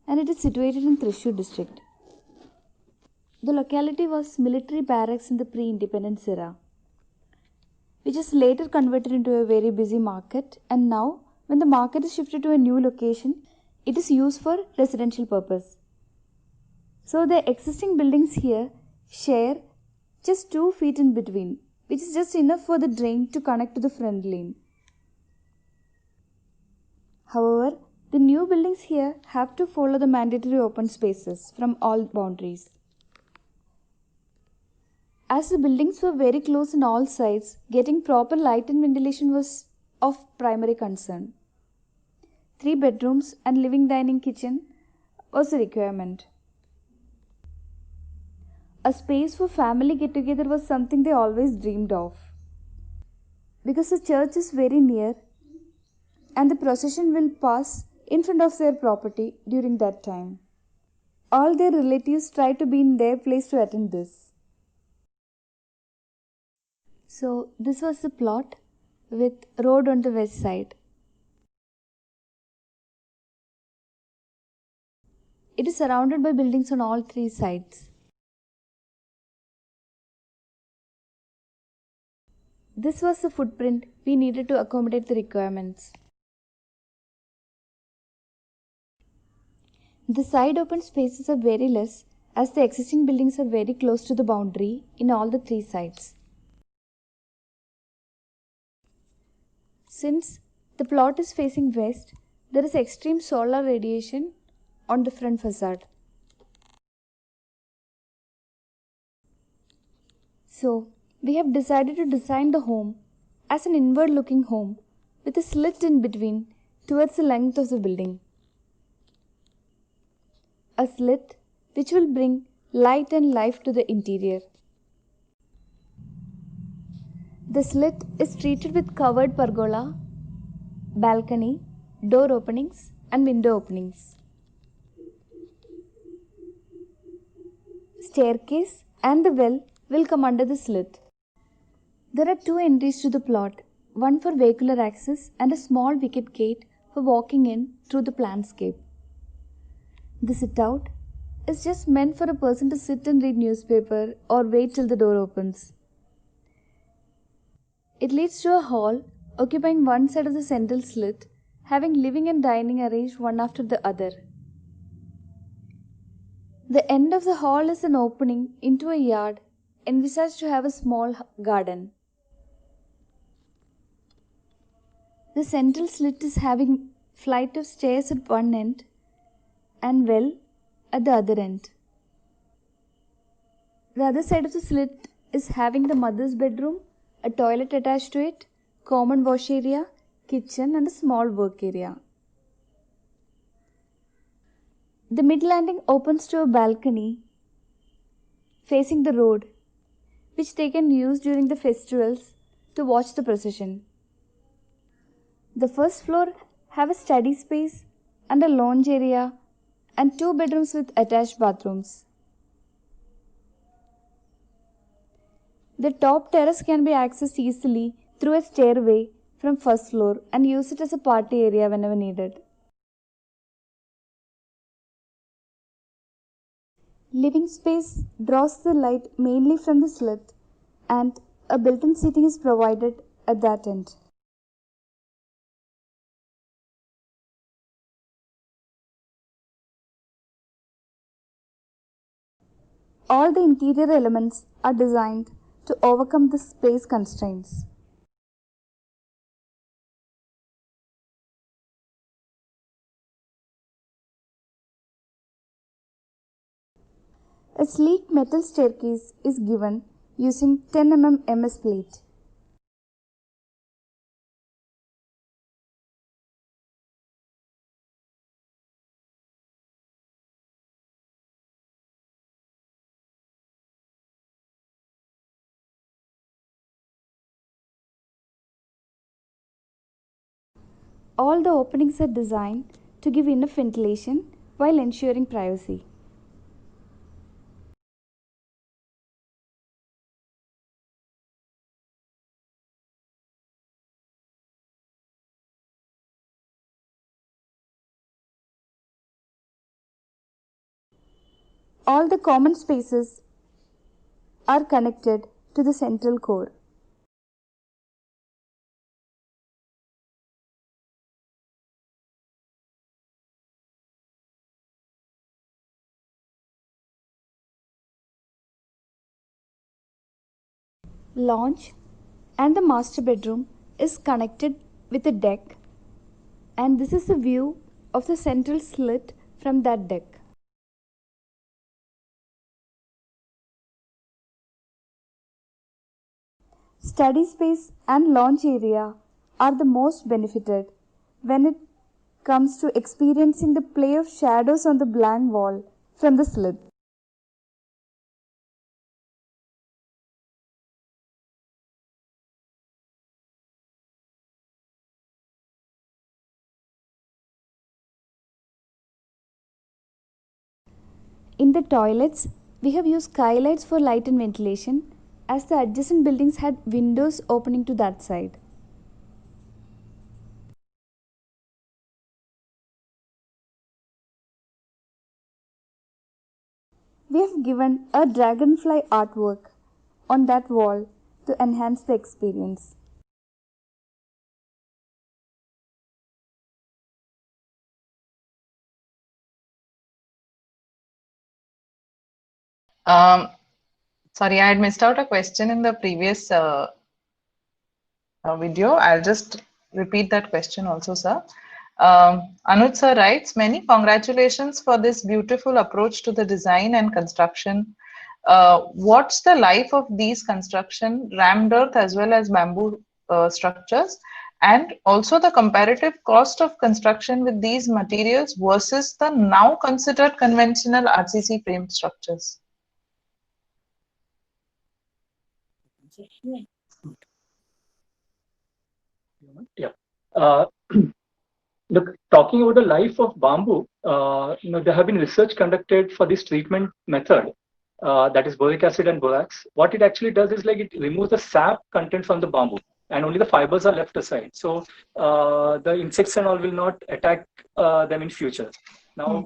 and it is situated in Thrissur district. The locality was military barracks in the pre-independence era, which is later converted into a very busy market, and now when the market is shifted to a new location, it is used for residential purpose. So the existing buildings here share just 2 feet in between, which is just enough for the drain to connect to the front lane. However, the new buildings here have to follow the mandatory open spaces from all boundaries. As the buildings were very close on all sides, getting proper light and ventilation was of primary concern. 3 bedrooms and living dining kitchen was a requirement. A space for family get together was something they always dreamed of. Because the church is very near and the procession will pass in front of their property during that time. All their relatives try to be in their place to attend this. So this was the plot with road on the west side. It is surrounded by buildings on all 3 sides. This was the footprint we needed to accommodate the requirements. The side open spaces are very less as the existing buildings are very close to the boundary in all the 3 sides. Since the plot is facing west, there is extreme solar radiation on the front facade. So, we have decided to design the home as an inward looking home with a slit in between towards the length of the building. A slit which will bring light and life to the interior. The slit is treated with covered pergola, balcony, door openings and window openings. Staircase and the well will come under the slit. There are 2 entries to the plot, one for vehicular access and a small wicket gate for walking in through the landscape. The sit-out is just meant for a person to sit and read newspaper or wait till the door opens. It leads to a hall occupying one side of the central slit, having living and dining arranged one after the other. The end of the hall is an opening into a yard envisaged to have a small garden. The central slit is having flight of stairs at one end and well at the other end. The other side of the slit is having the mother's bedroom, a toilet attached to it, common wash area, kitchen and a small work area. The mid landing opens to a balcony facing the road, which they can use during the festivals to watch the procession. The first floor have a study space and a lounge area and 2 bedrooms with attached bathrooms. The top terrace can be accessed easily through a stairway from first floor and use it as a party area whenever needed. Living space draws the light mainly from the slit, and a built-in seating is provided at that end. All the interior elements are designed to overcome the space constraints. A sleek metal staircase is given using 10 mm MS plate. All the openings are designed to give enough ventilation while ensuring privacy. All the common spaces are connected to the central core. Lounge and the master bedroom is connected with a deck, and this is the view of the central slit from that deck. Study space and lounge area are the most benefited when it comes to experiencing the play of shadows on the blank wall from the slit. In the toilets, we have used skylights for light and ventilation as the adjacent buildings had windows opening to that side. We have given a dragonfly artwork on that wall to enhance the experience. Um, Sorry, I had missed out a question in the previous video. I'll just repeat that question also, sir. Anuj sir writes, many congratulations for this beautiful approach to the design and construction. What's the life of these construction, rammed earth as well as bamboo structures? And also the comparative cost of construction with these materials versus the now considered conventional RCC framed structures? Yeah. Uh, Look, talking about the life of bamboo, there have been research conducted for this treatment method, that is boric acid and borax. What it actually does is like it removes the sap content from the bamboo, and only the fibers are left aside. So the insects and all will not attack them in future. Now,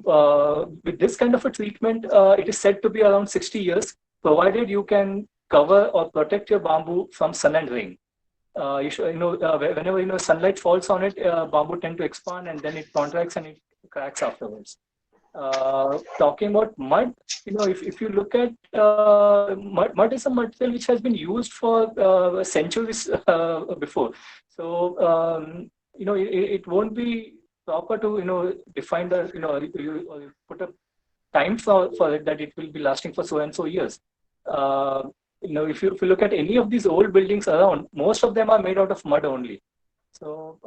with this kind of a treatment, it is said to be around 60 years, provided you can cover or protect your bamboo from sun and rain. You should, whenever sunlight falls on it, bamboo tend to expand and then it contracts and it cracks afterwards. Talking about mud, if you look at mud is a material which has been used for centuries before. So it won't be proper to define the you put a time for it that it will be lasting for so and so years. If you look at any of these old buildings around, most of them are made out of mud only. So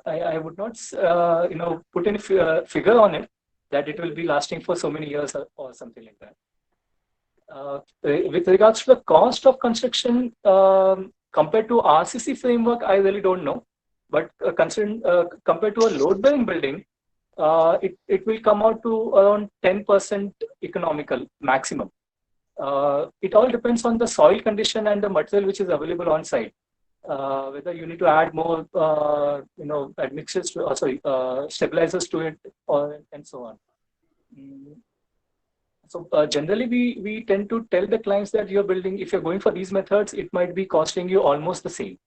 I would not put any figure on it that it will be lasting for so many years or something like that. With regards to the cost of construction compared to RCC framework, I really don't know. But compared to a load-bearing building, it will come out to around 10% economical maximum. It all depends on the soil condition and the material which is available on site. Whether you need to add more, admixtures to, stabilizers to it, and so on. So generally, we tend to tell the clients that you're building, if you're going for these methods, it might be costing you almost the same.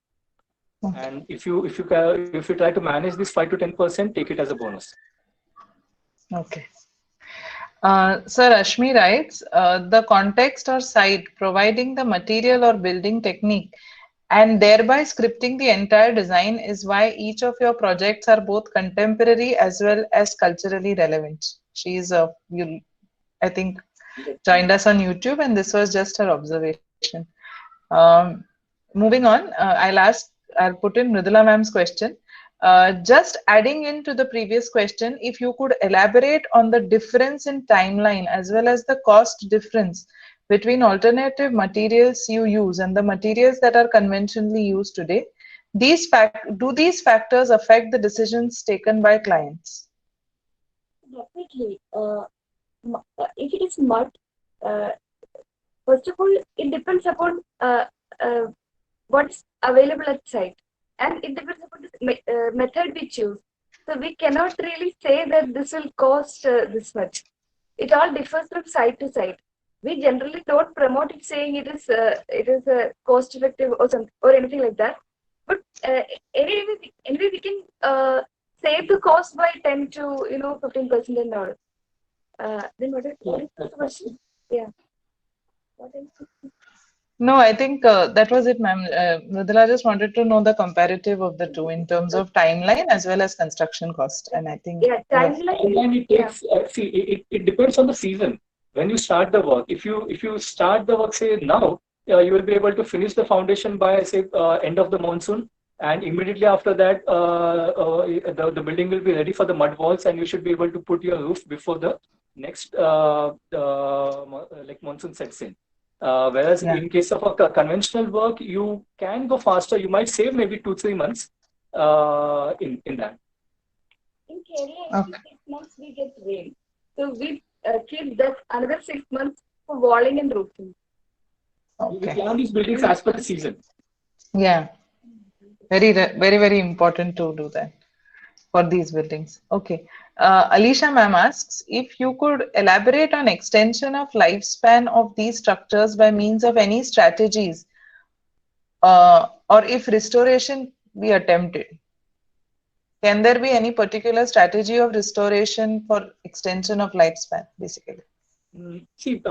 Okay. And if you try to manage this 5 to 10%, take it as a bonus. Okay. Sir Ashmi writes, the context or site providing the material or building technique and thereby scripting the entire design is why each of your projects are both contemporary as well as culturally relevant. She's I think joined us on YouTube, and this was just her observation. Um, Moving on, I'll put in Mridula ma'am's question. Just adding into the previous question, if you could elaborate on the difference in timeline as well as the cost difference between alternative materials you use and the materials that are conventionally used today, do these factors affect the decisions taken by clients? Definitely. If it is mud, first of all, it depends upon what's available at site, and it depends upon the method we choose. So we cannot really say that this will cost this much. It all differs from site to site. We generally don't promote it saying it is cost effective or something or anything like that. But anyway, we can save the cost by 10 to 15% and all. Then what is the question? Yeah. What else? No, I think that was it, ma'am. Mridula just wanted to know the comparative of the two in terms of timeline as well as construction cost. And I think Timeline it takes. It depends on the season. When you start the work, if you start the work say now, you will be able to finish the foundation by say end of the monsoon, and immediately after that, the building will be ready for the mud walls, and you should be able to put your roof before the next like monsoon sets in. Whereas in case of a conventional work, you can go faster. You might save maybe 2-3 months in that. In Kerala, 6 months we get rain, so we keep that another 6 months for walling and roofing. We plan these buildings as per the season. Yeah, very important to do that for these buildings. Okay. Alicia ma'am asks if you could elaborate on extension of lifespan of these structures by means of any strategies, or if restoration be attempted. Can there be any particular strategy of restoration for extension of lifespan, basically? See,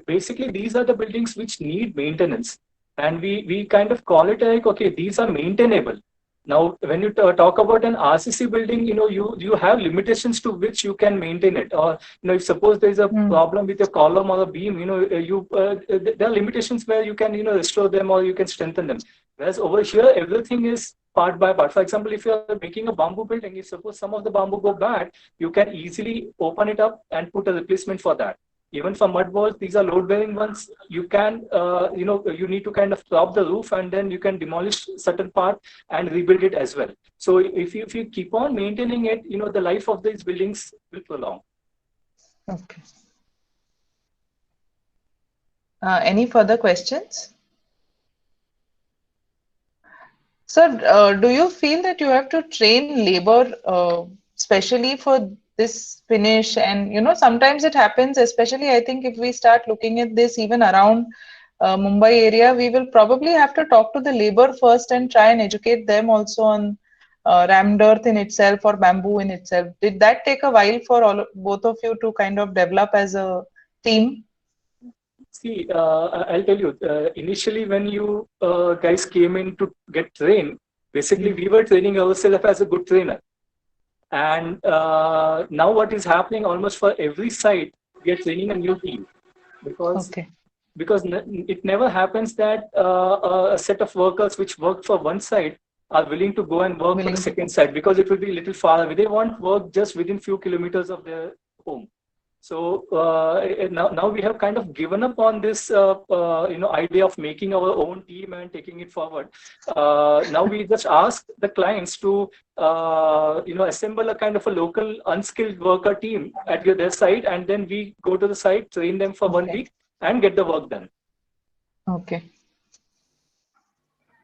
basically these are the buildings which need maintenance, and we kind of call it like, okay, these are maintainable. Now, when you talk about an RCC building, you have limitations to which you can maintain it. Or, if suppose there is a problem with your column or a beam, there are limitations where you can, restore them or you can strengthen them. Whereas over here, everything is part by part. For example, if you're making a bamboo building, if suppose some of the bamboo go bad, you can easily open it up and put a replacement for that. Even for mud walls, these are load-bearing ones. You can, you need to kind of prop the roof, and then you can demolish certain part and rebuild it as well. So if you keep on maintaining it, the life of these buildings will prolong. Okay. Any further questions? Sir, do you feel that you have to train labor specially for this finish? And sometimes it happens, especially I think if we start looking at this even around Mumbai area, we will probably have to talk to the labor first and try and educate them also on rammed earth in itself or bamboo in itself. Did that take a while for both of you to kind of develop as a team? See, I'll tell you, initially when you guys came in to get trained, basically we were training ourselves as a good trainer. And now what is happening almost for every site, we are training a new team. Because it never happens that a set of workers which work for one site are willing to go and work for the second site, because it will be a little far away. They want work just within few kilometers of their home. So now we have kind of given up on this idea of making our own team and taking it forward. Now we just ask the clients to assemble a kind of a local unskilled worker team at their site, and then we go to the site, train them for 1 week, and get the work done. Okay.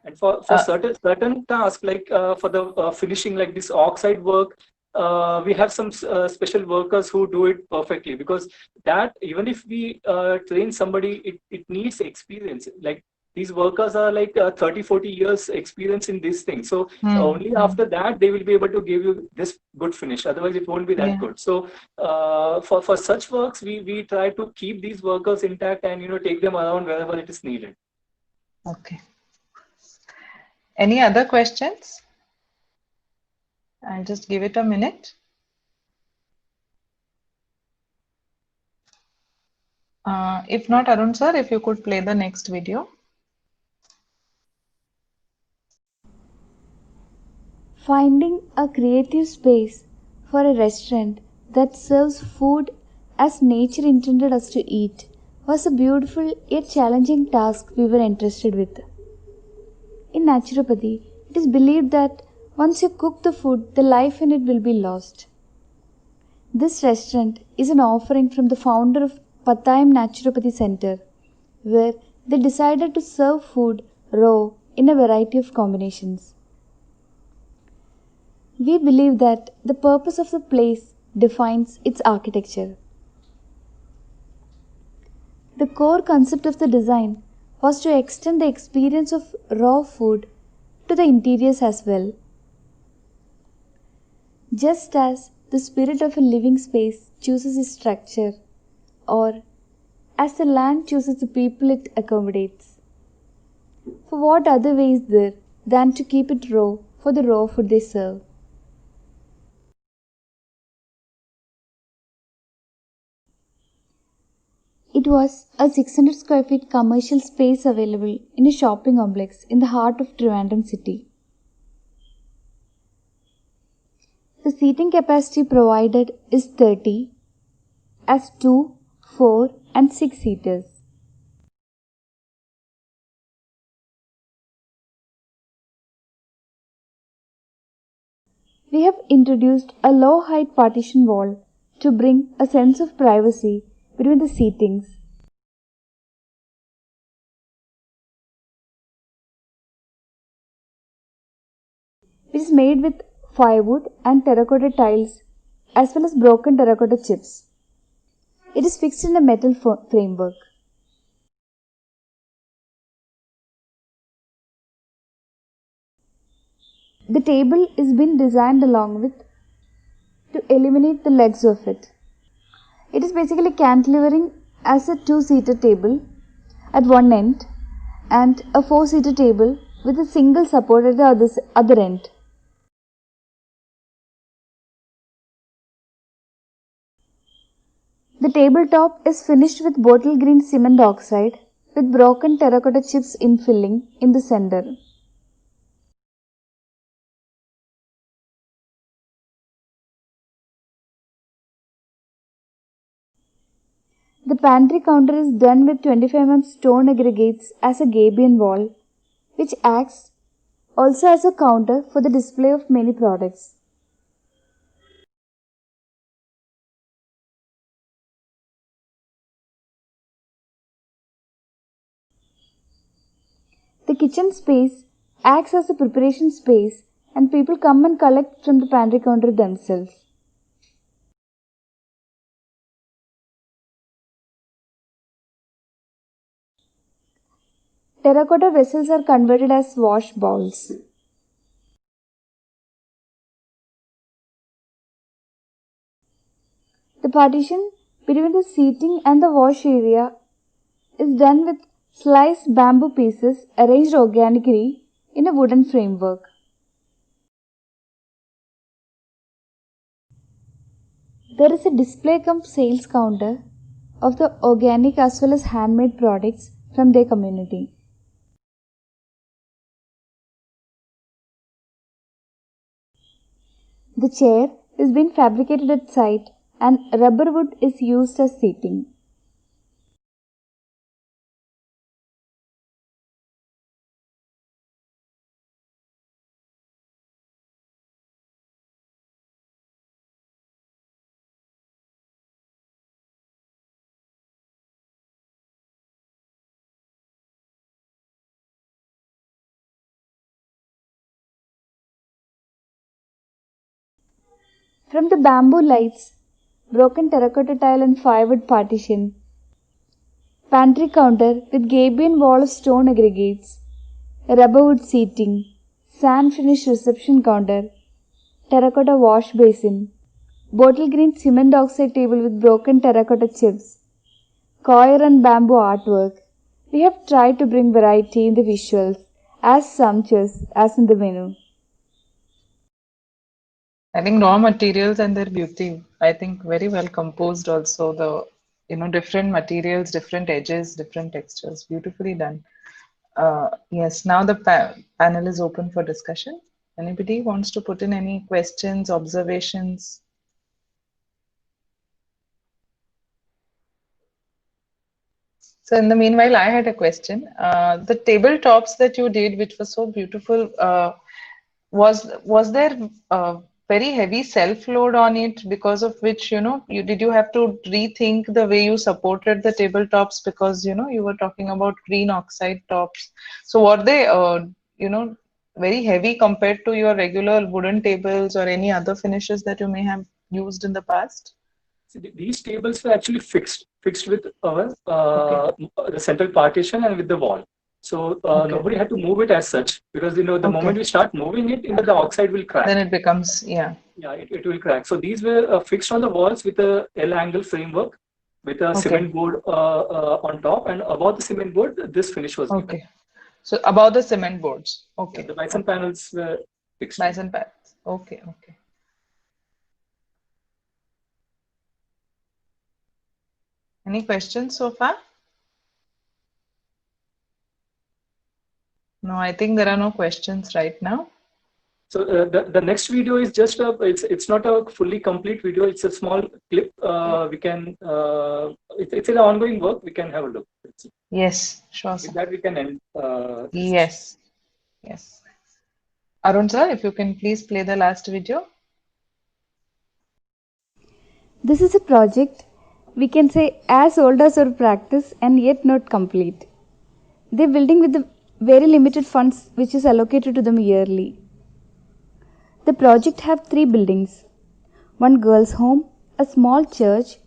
And for certain tasks, like for the finishing, like this oxide work, we have some special workers who do it perfectly, because that even if we train somebody, it needs experience. Like these workers are like 30-40 years experience in this thing, so only after that they will be able to give you this good finish, otherwise it won't be that good. So for such works, we try to keep these workers intact and take them around wherever it is needed. Okay. Any other questions? I'll just give it a minute. If not, Arun sir, if you could play the next video. Finding a creative space for a restaurant that serves food as nature intended us to eat was a beautiful yet challenging task we were entrusted with. In naturopathy, it is believed that once you cook the food, the life in it will be lost. This restaurant is an offering from the founder of Patayam Naturopathy Center, where they decided to serve food raw in a variety of combinations. We believe that the purpose of the place defines its architecture. The core concept of the design was to extend the experience of raw food to the interiors as well. Just as the spirit of a living space chooses its structure, or as the land chooses the people it accommodates. For what other way is there than to keep it raw for the raw food they serve? It was a 600 square feet commercial space available in a shopping complex in the heart of Trivandrum city. The seating capacity provided is 30 as 2, 4 and 6 seaters. We have introduced a low height partition wall to bring a sense of privacy between the seatings. It is made with firewood and terracotta tiles as well as broken terracotta chips. It is fixed in a metal framework. The table is been designed along with to eliminate the legs of it. It is basically cantilevering as a 2-seater table at one end and a 4-seater table with a single support at the other end. The tabletop is finished with bottle green cement oxide with broken terracotta chips infilling in the center. The pantry counter is done with 25 mm stone aggregates as a gabion wall, which acts also as a counter for the display of many products. The kitchen space acts as a preparation space and people come and collect from the pantry counter themselves. Terracotta vessels are converted as wash bowls. The partition between the seating and the wash area is done with sliced bamboo pieces arranged organically in a wooden framework. There is a display cum sales counter of the organic as well as handmade products from their community. The chair is being fabricated at site and rubber wood is used as seating. From the bamboo lights, broken terracotta tile and firewood partition, pantry counter with gabion wall of stone aggregates, rubberwood seating, sand finished reception counter, terracotta wash basin, bottle green cement oxide table with broken terracotta chips, coir and bamboo artwork. We have tried to bring variety in the visuals, as sumptuous as in the menu. I think raw materials and their beauty, I think very well composed also, the different materials, different edges, different textures, beautifully done. Yes, now the panel is open for discussion. Anybody wants to put in any questions, observations? So in the meanwhile, I had a question. The tabletops that you did, which was so beautiful, was there very heavy self load on it, because of which did you have to rethink the way you supported the tabletops, because you were talking about green oxide tops? So were they very heavy compared to your regular wooden tables or any other finishes that you may have used in the past? So these tables were actually fixed with our the central partition and with the wall. So nobody had to move it as such, because the moment we start moving it, the oxide will crack. Then it becomes it will crack. So these were fixed on the walls with a L angle framework with a cement board on top, and above the cement board this finish was given. So above the cement boards. The bison panels were fixed. Bison panels. Okay. Any questions so far? No, I think there are no questions right now. So the next video is just it's not a fully complete video. It's a small clip. We can it's an ongoing work. We can have a look. Yes, sure. With that we can end. Yes. Arun sir, if you can please play the last video. This is a project we can say as old as our practice and yet not complete. They're building with the very limited funds which is allocated to them yearly. The project have 3 buildings, one girls' home, a small church,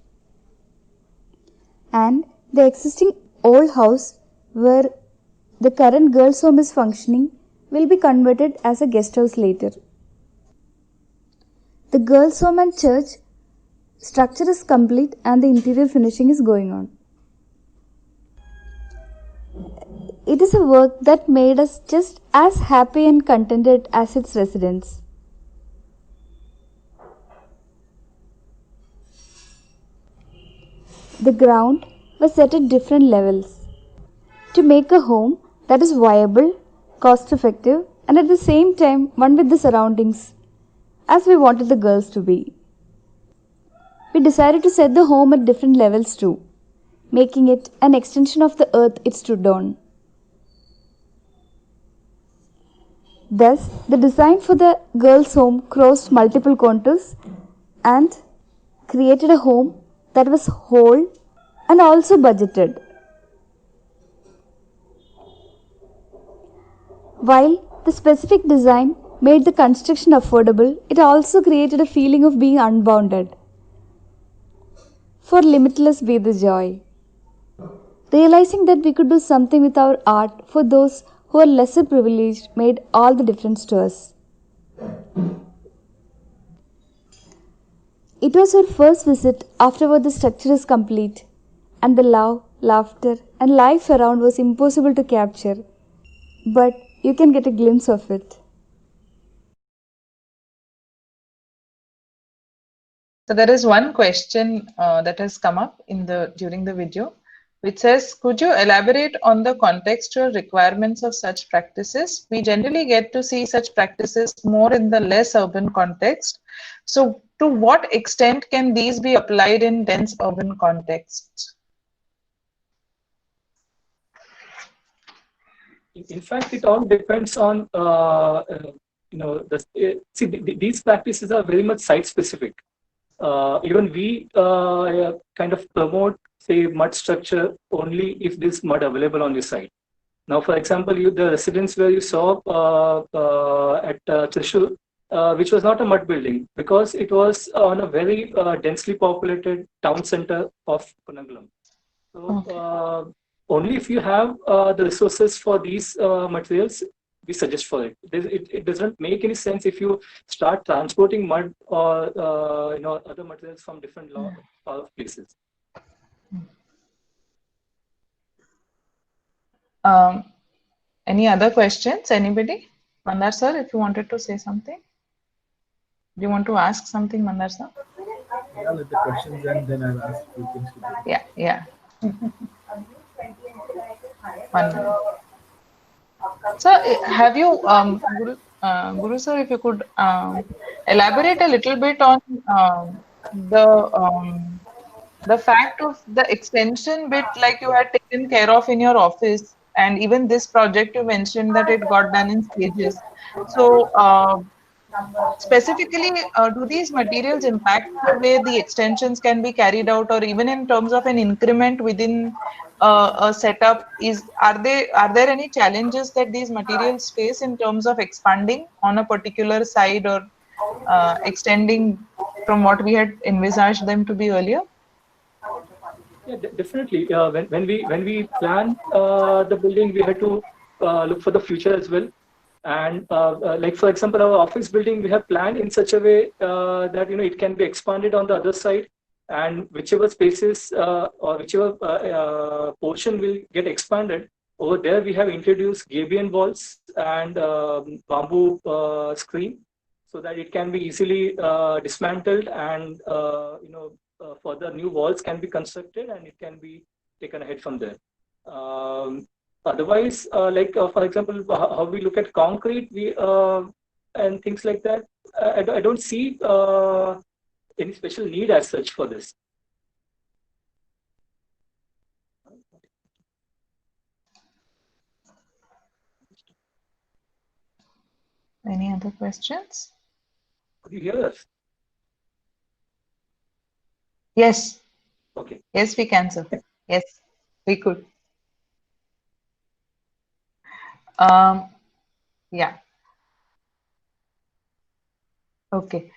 and the existing old house where the current girls' home is functioning will be converted as a guest house later. The girls' home and church structure is complete and the interior finishing is going on. It is a work that made us just as happy and contented as its residents. The ground was set at different levels to make a home that is viable, cost effective, and at the same time one with the surroundings, as we wanted the girls to be. We decided to set the home at different levels too, making it an extension of the earth it stood on. Thus, the design for the girls' home crossed multiple contours and created a home that was whole and also budgeted. While the specific design made the construction affordable, it also created a feeling of being unbounded. For limitless be the joy. Realizing that we could do something with our art for those who are lesser privileged made all the difference to us. It was our first visit after the structure is complete, and the love, laughter, and life around was impossible to capture, but you can get a glimpse of it. So there is one question that has come up during the video, which says, could you elaborate on the contextual requirements of such practices? We generally get to see such practices more in the less urban context. So to what extent can these be applied in dense urban contexts? In fact, it all depends on these practices are very much site specific. Even we kind of promote, say, mud structure only if there's mud available on your site. Now, for example, the residence where you saw at Trishul, which was not a mud building because it was on a very densely populated town center of Kunnamkulam. So only if you have the resources for these materials, we suggest for it. It doesn't make any sense if you start transporting mud or other materials from different places. Any other questions? Anybody? Mandar sir, if you wanted to say something. Do you want to ask something, Mandar sir? Yeah, let the questions and then I'll ask few things to you. Yeah. 1 minute. So, have you, Guru sir, if you could elaborate a little bit on the fact of the extension bit, like you had taken care of in your office, and even this project you mentioned that it got done in stages. So, specifically, do these materials impact the way the extensions can be carried out, or even in terms of an increment within a setup? Are there any challenges that these materials face in terms of expanding on a particular side or extending from what we had envisaged them to be earlier? Yeah, definitely. When we plan the building, we had to look for the future as well. And like for example, our office building, we have planned in such a way that it can be expanded on the other side, and whichever spaces or whichever portion will get expanded, over there we have introduced gabion walls and bamboo screen, so that it can be easily dismantled and further new walls can be constructed and it can be taken ahead from there. Otherwise, for example, how we look at concrete, and things like that, I don't see any special need as such for this. Any other questions? Could you hear us? Yes. Okay. Yes, we can, sir. Yes, we could. Yeah. Okay.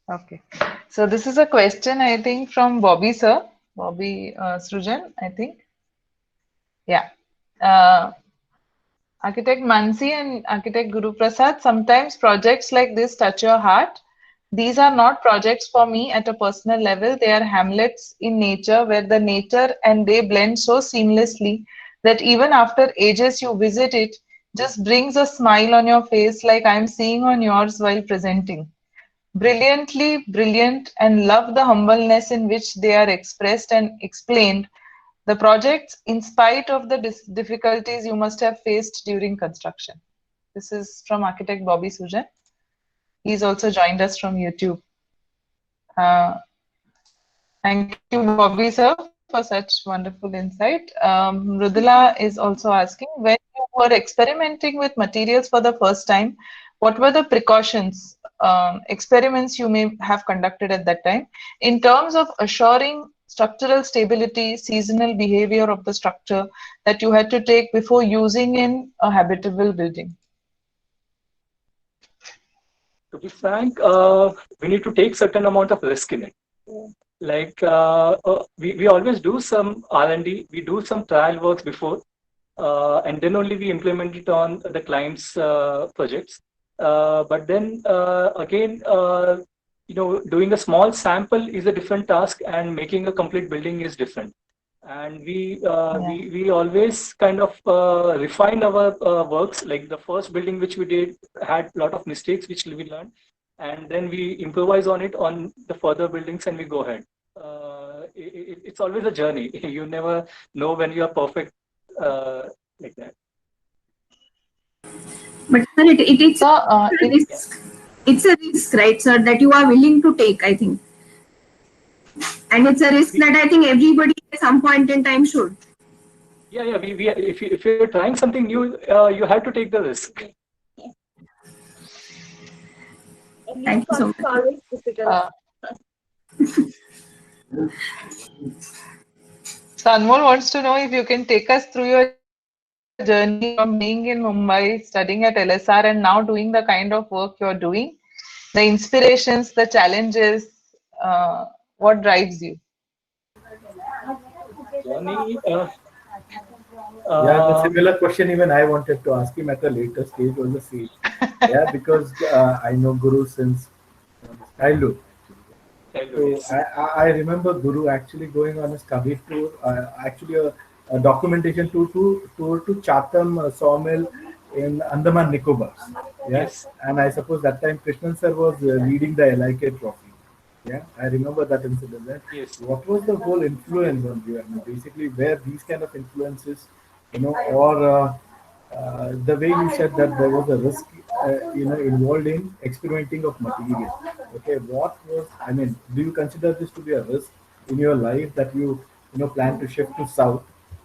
Okay. So this is a question, I think, from Bobby, sir. Bobby Srujan, I think. Yeah. Architect Mansi and Architect Guru Prasad, sometimes projects like this touch your heart. These are not projects for me at a personal level. They are hamlets in nature where the nature and they blend so seamlessly that even after ages you visit it, just brings a smile on your face like I'm seeing on yours while presenting. Brilliantly brilliant, and love the humbleness in which they are expressed and explained. The projects, in spite of the difficulties you must have faced during construction. This is from Architect Bobby Sujan. He's also joined us from YouTube. Thank you, Bobby, sir, for such wonderful insight. Mrudula is also asking, when you were experimenting with materials for the first time, what were the precautions, experiments you may have conducted at that time in terms of assuring structural stability, seasonal behavior of the structure that you had to take before using in a habitable building? To be frank, we need to take certain amount of risk in it. Like we always do some R&D, we do some trial works before, and then only we implement it on the client's projects. But then again, doing a small sample is a different task, and making a complete building is different. And we always kind of refine our works. Like the first building which we did had a lot of mistakes which we learned, and then we improvise on it on the further buildings and we go ahead. It's always a journey. You never know when you are perfect like that. But sir, it's a risk, right, sir, that you are willing to take, I think. And it's a risk that I think everybody at some point in time should. Yeah. If you're trying something new, you have to take the risk. Thank you so much. So Anmol wants to know if you can take us through your journey from being in Mumbai, studying at LSR, and now doing the kind of work you're doing? The inspirations, the challenges, what drives you? Journey, Yeah, the uh, similar question even I wanted to ask him at a later stage was the same. Yeah, because I know Guru since childhood. childhood, So yes. I remember Guru actually going on a study tour, actually a documentation tour to Chatham sawmill in Andaman Nicobars. Yeah, Yes. and I suppose that time Krishnan sir was leading the LIK trophy. Yeah, I remember that incident. Eh? Yes. What was the whole influence on you? I mean, basically, where these kind of influences, or the way you said that there was a risk, involved in experimenting of material. Okay, what was? I mean, do you consider this to be a risk in your life that you plan to shift to south?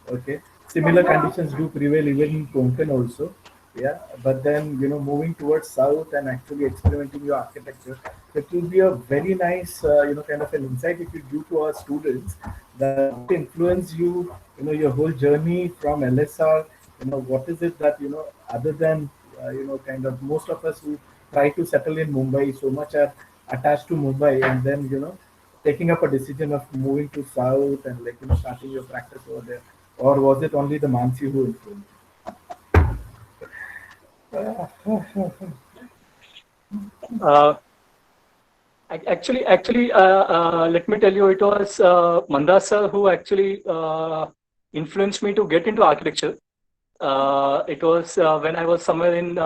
Okay, similar conditions do prevail even in Konkan also. Yeah, but then moving towards south and actually experimenting your architecture, it will be a very nice kind of an insight if you give to our students that influence you, your whole journey from LSR. What is it that other than kind of most of us who try to settle in Mumbai so much are attached to Mumbai, and then taking up a decision of moving to south and like starting your practice over there, or was it only the Mansi who influenced? Uh, let me tell you, it was Mandar sir who actually influenced me to get into architecture. It was when I was somewhere in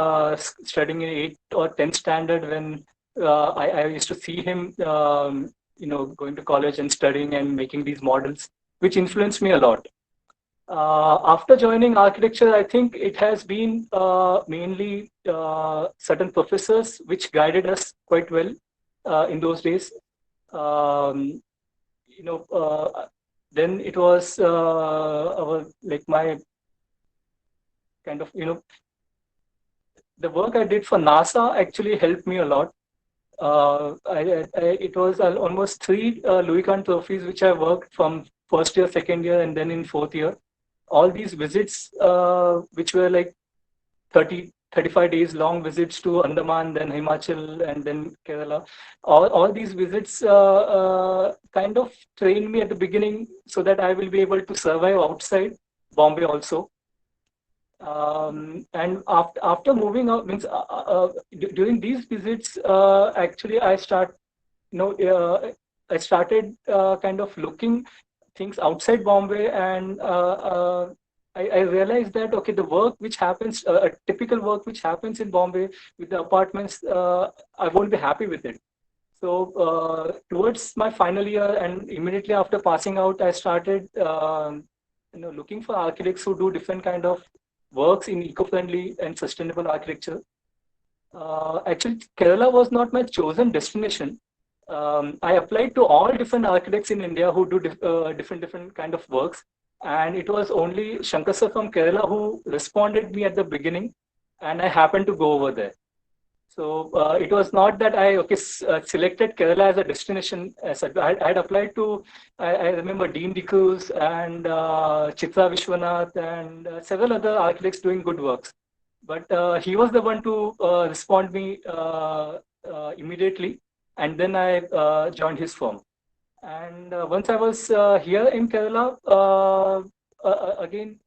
studying in 8th or 10th standard when I used to see him, going to college and studying and making these models, which influenced me a lot. After joining architecture, I think it has been mainly certain professors which guided us quite well in those days. Um, then it was my kind of, the work I did for NASA actually helped me a lot. It was almost 3 Louis Kahn trophies which I worked from first year, second year, and then in fourth year. All these visits, which were like 35 days long visits to Andaman, then Himachal, and then Kerala. All these visits kind of trained me at the beginning so that I will be able to survive outside Bombay also. And after moving out, means during these visits, actually I started kind of looking things outside Bombay, and I realized that okay, the work which happens, a typical work which happens in Bombay with the apartments, I won't be happy with it. So towards my final year and immediately after passing out, I started looking for architects who do different kind of works in eco-friendly and sustainable architecture. Actually, Kerala was not my chosen destination. I applied to all different architects in India who do different kind of works, and it was only Shankar sir from Kerala who responded me at the beginning, and I happened to go over there. So it was not that I selected Kerala as a destination. I had applied to, I remember Dean D'Cruz and Chitra Vishwanath and several other architects doing good works. But he was the one to respond me immediately, and then I joined his firm. And once I was here in Kerala, again,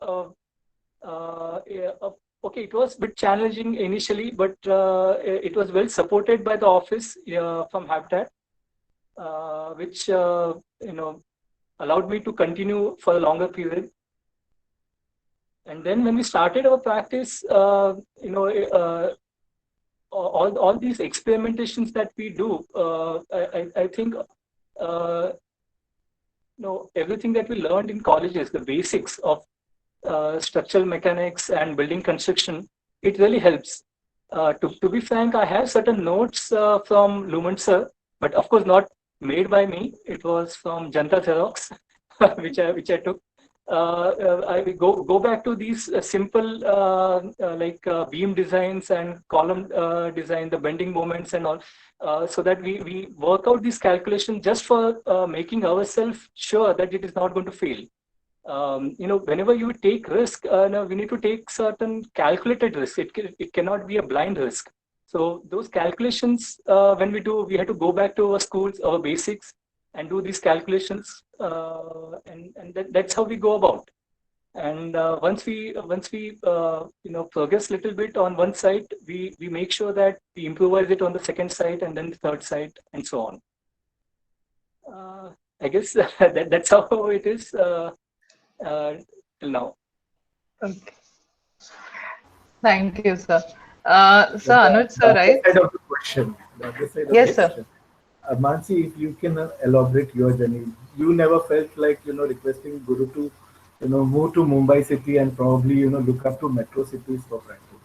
okay, it was a bit challenging initially, but it was well supported by the office from Habitat, which allowed me to continue for a longer period. And then when we started our practice, all these experimentations that we do, I think everything that we learned in colleges, the basics of structural mechanics and building construction, it really helps. To be frank, I have certain notes from Lumen sir, but of course not made by me. It was from Janta Xerox, which I took. I will go back to these simple beam designs and column design, the bending moments and all, so that we work out these calculations just for making ourselves sure that it is not going to fail. whenever you take risk, we need to take certain calculated risk. It cannot be a blind risk. So those calculations, when we had to go back to our schools, our basics, and do these calculations, and that's how we go about. And once we progress a little bit on one side, we make sure that we improvise it on the second side and then the third side and so on. I guess that's how it is till now. Okay. Thank you, sir. Sir, Anuj, sir, right? Side of the question. Yes, sir. Mansi, if you can elaborate your journey, you never felt like requesting Guru to move to Mumbai city and probably look up to metro cities for practice.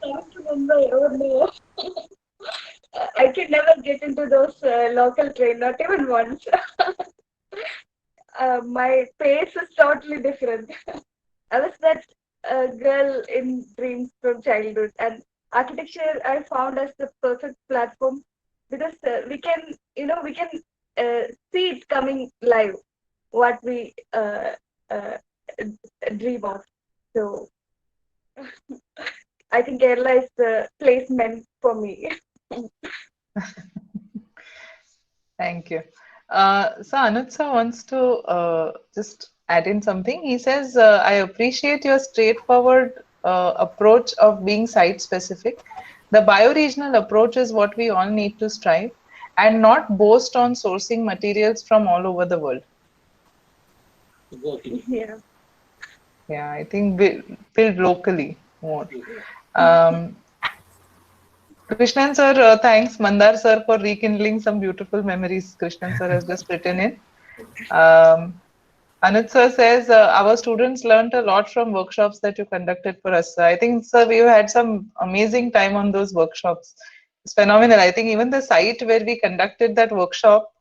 Not to Mumbai, oh no. I could never get into those local train, not even once. My pace is totally different. I was that girl in dreams from childhood, and architecture I found as the perfect platform because we can see it coming live, what we dream of. So I think Kerala is the place meant for me. Thank you. So Anuj sir wants to just add in something. He says, I appreciate your straightforward approach of being site specific. The bioregional approach is what we all need to strive and not boast on sourcing materials from all over the world. Yeah. Yeah, I think build locally more. Krishnan sir, thanks Mandar sir for rekindling some beautiful memories. Krishnan sir has just written in. Anuj sir says, our students learned a lot from workshops that you conducted for us. I think, sir, we've had some amazing time on those workshops. It's phenomenal. I think even the site where we conducted that workshop,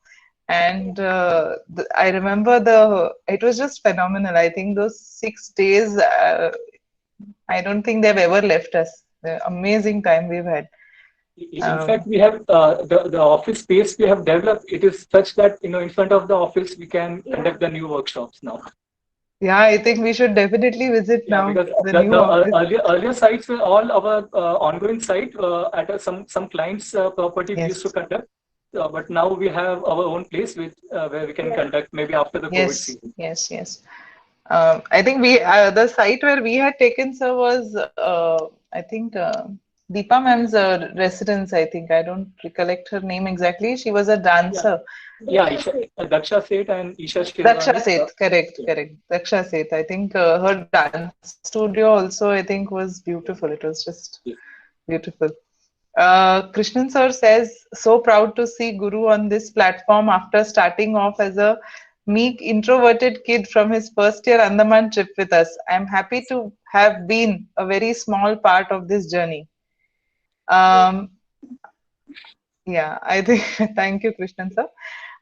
and I remember it was just phenomenal. I think those 6 days, I don't think they've ever left us. The amazing time we've had. In fact, we have the office space we have developed. It is such that in front of the office we can conduct the new workshops now. Yeah, I think we should definitely visit now. Because the new office. Earlier sites were all our ongoing site at some clients' property we used to conduct. But now we have our own place where we can conduct maybe after the COVID season. Yes. I think the site where we had taken, sir, was I think Deepa ma'am's residence. I think I don't recollect her name exactly. She was a dancer. Yeah, Daksha Seth and Isha Shirwani. Daksha Seth, correct. Daksha Seth. I think her dance studio also, I think, was beautiful. It was just beautiful. Krishnan sir says, so proud to see Guru on this platform after starting off as a meek, introverted kid from his first year Andaman trip with us. I'm happy to have been a very small part of this journey. Yeah, I think, thank you, Krishnan sir.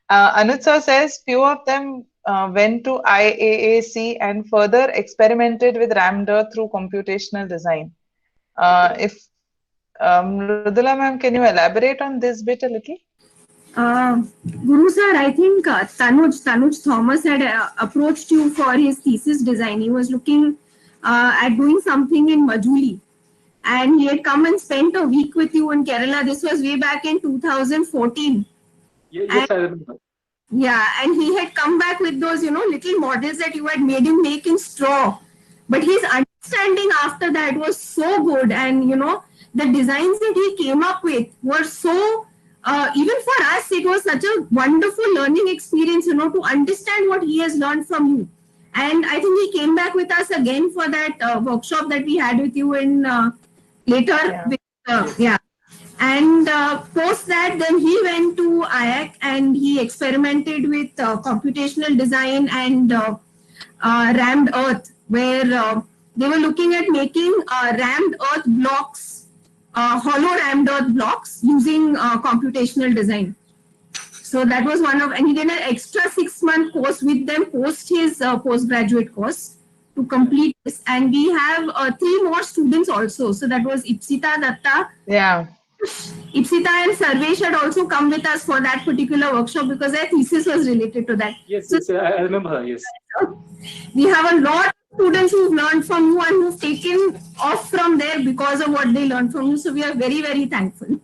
Anuj sir says, few of them went to IAAC and further experimented with Ramda through computational design. Mridula ma'am, can you elaborate on this bit a little? Guru sir, I think Tanuj Thomas had approached you for his thesis design. He was looking at doing something in Majuli, and he had come and spent a week with you in Kerala. This was way back in 2014. Yes, I remember. Yeah, and he had come back with those, little models that you had made him make in straw. But his understanding after that was so good, and the designs that he came up with were so. Even for us, it was such a wonderful learning experience, to understand what he has learned from you. And I think he came back with us again for that workshop that we had with you in later. Yeah. And post that, then he went to IAC and he experimented with computational design and rammed earth, where they were looking at making rammed earth blocks. Hollow rammed earth blocks using computational design. So that was and he did an extra 6-month course with them post his postgraduate course to complete this. And we have 3 more students also. So that was Ipsita Datta. Yeah. Ipsita and Sarvesh had also come with us for that particular workshop because their thesis was related to that. Yes, So yes, I remember her. Yes. we have a lot of students who've learned from you and who've taken off from there because of what they learned from you. So we are very, very thankful.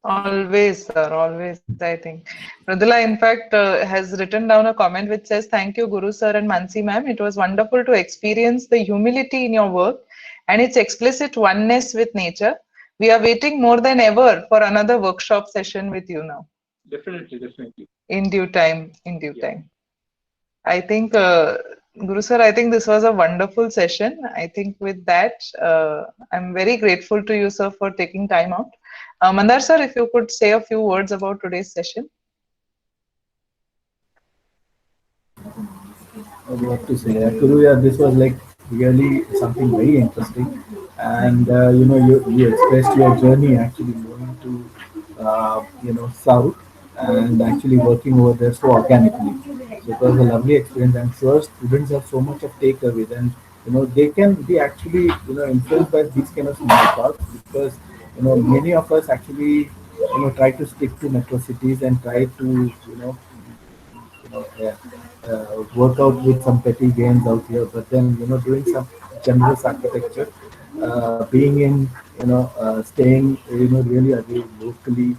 Always, sir, always, I think. Mridula, in fact, has written down a comment which says, "Thank you, Guru sir and Mansi ma'am. It was wonderful to experience the humility in your work and its explicit oneness with nature. We are waiting more than ever for another workshop session with you now." Definitely, definitely. In due time, in due Yeah. time. I think, Guru sir, I think this was a wonderful session. I think with that, I'm very grateful to you, sir, for taking time out. Mandar sir, if you could say a few words about today's session. What to say? Guru, yeah, this was like really something very interesting. And you expressed your journey actually going to south and actually working over there so organically. So it was a lovely experience. I'm sure students have so much of takeaway, and they can be actually influenced by these kind of small talks, because many of us actually try to stick to metro cities and try to yeah, work out with some petty gains out here, but then doing some generous architecture, being in staying really away locally,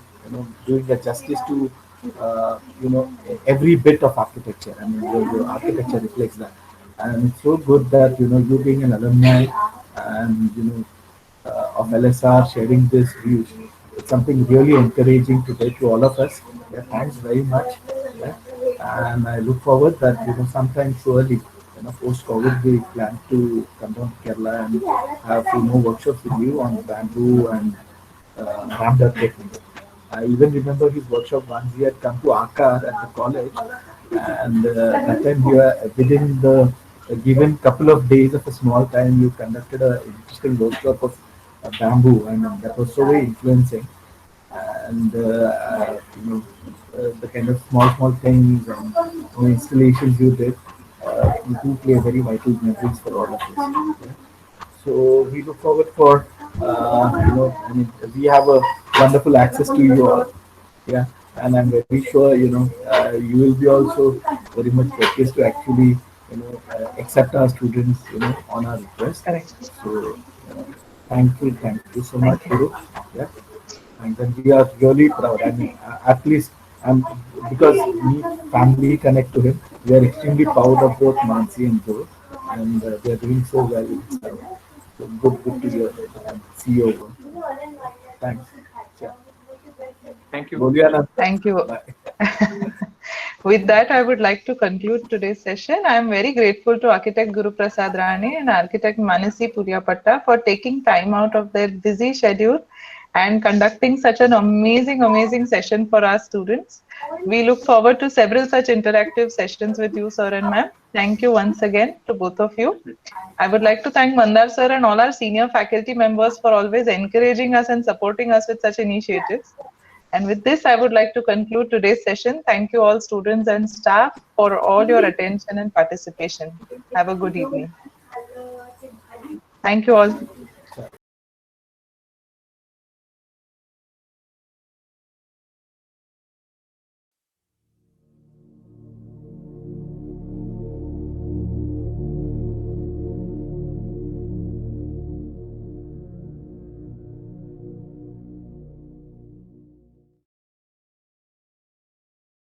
doing a justice to every bit of architecture. I mean, your architecture reflects that, and it's so good that you being an alumni and of LSR sharing this views. It's something really encouraging today to all of us. Yeah, thanks very much. Yeah. And I look forward that sometime surely, post COVID, we plan to come down to Kerala and have few more workshops with you on bamboo and Ramdar technique. I even remember his workshop once he had come to Akar at the college, and that time you were within the given couple of days of a small time, you conducted a interesting workshop of bamboo, and that was so very influencing. And the kind of small things and installations you did, you do play very vital memories for all of us. Yeah. So we look forward for I mean, we have a wonderful access to you all. Yeah, and I'm very sure you will be also very much focused to actually accept our students on our request. Correct. So thank you so much, Thank you. Guru. Yeah, and then we are really proud. I mean, at least because we family connect to him, we are extremely proud of both Mansi and Guru, and they are doing so well in South. So good to hear and see you over. Thanks. Yeah. Thank you. Boliya na. Thank you. Bye. With that, I would like to conclude today's session. I am very grateful to architect Guru Prasad Rane and architect Manasi Puriyapatta for taking time out of their busy schedule and conducting such an amazing session for our students. We look forward to several such interactive sessions with you, sir and ma'am. Thank you once again to both of you. I would like to thank Mandar sir and all our senior faculty members for always encouraging us and supporting us with such initiatives. And with this, I would like to conclude today's session. Thank you all students and staff for all your attention and participation. Have a good evening. Thank you all.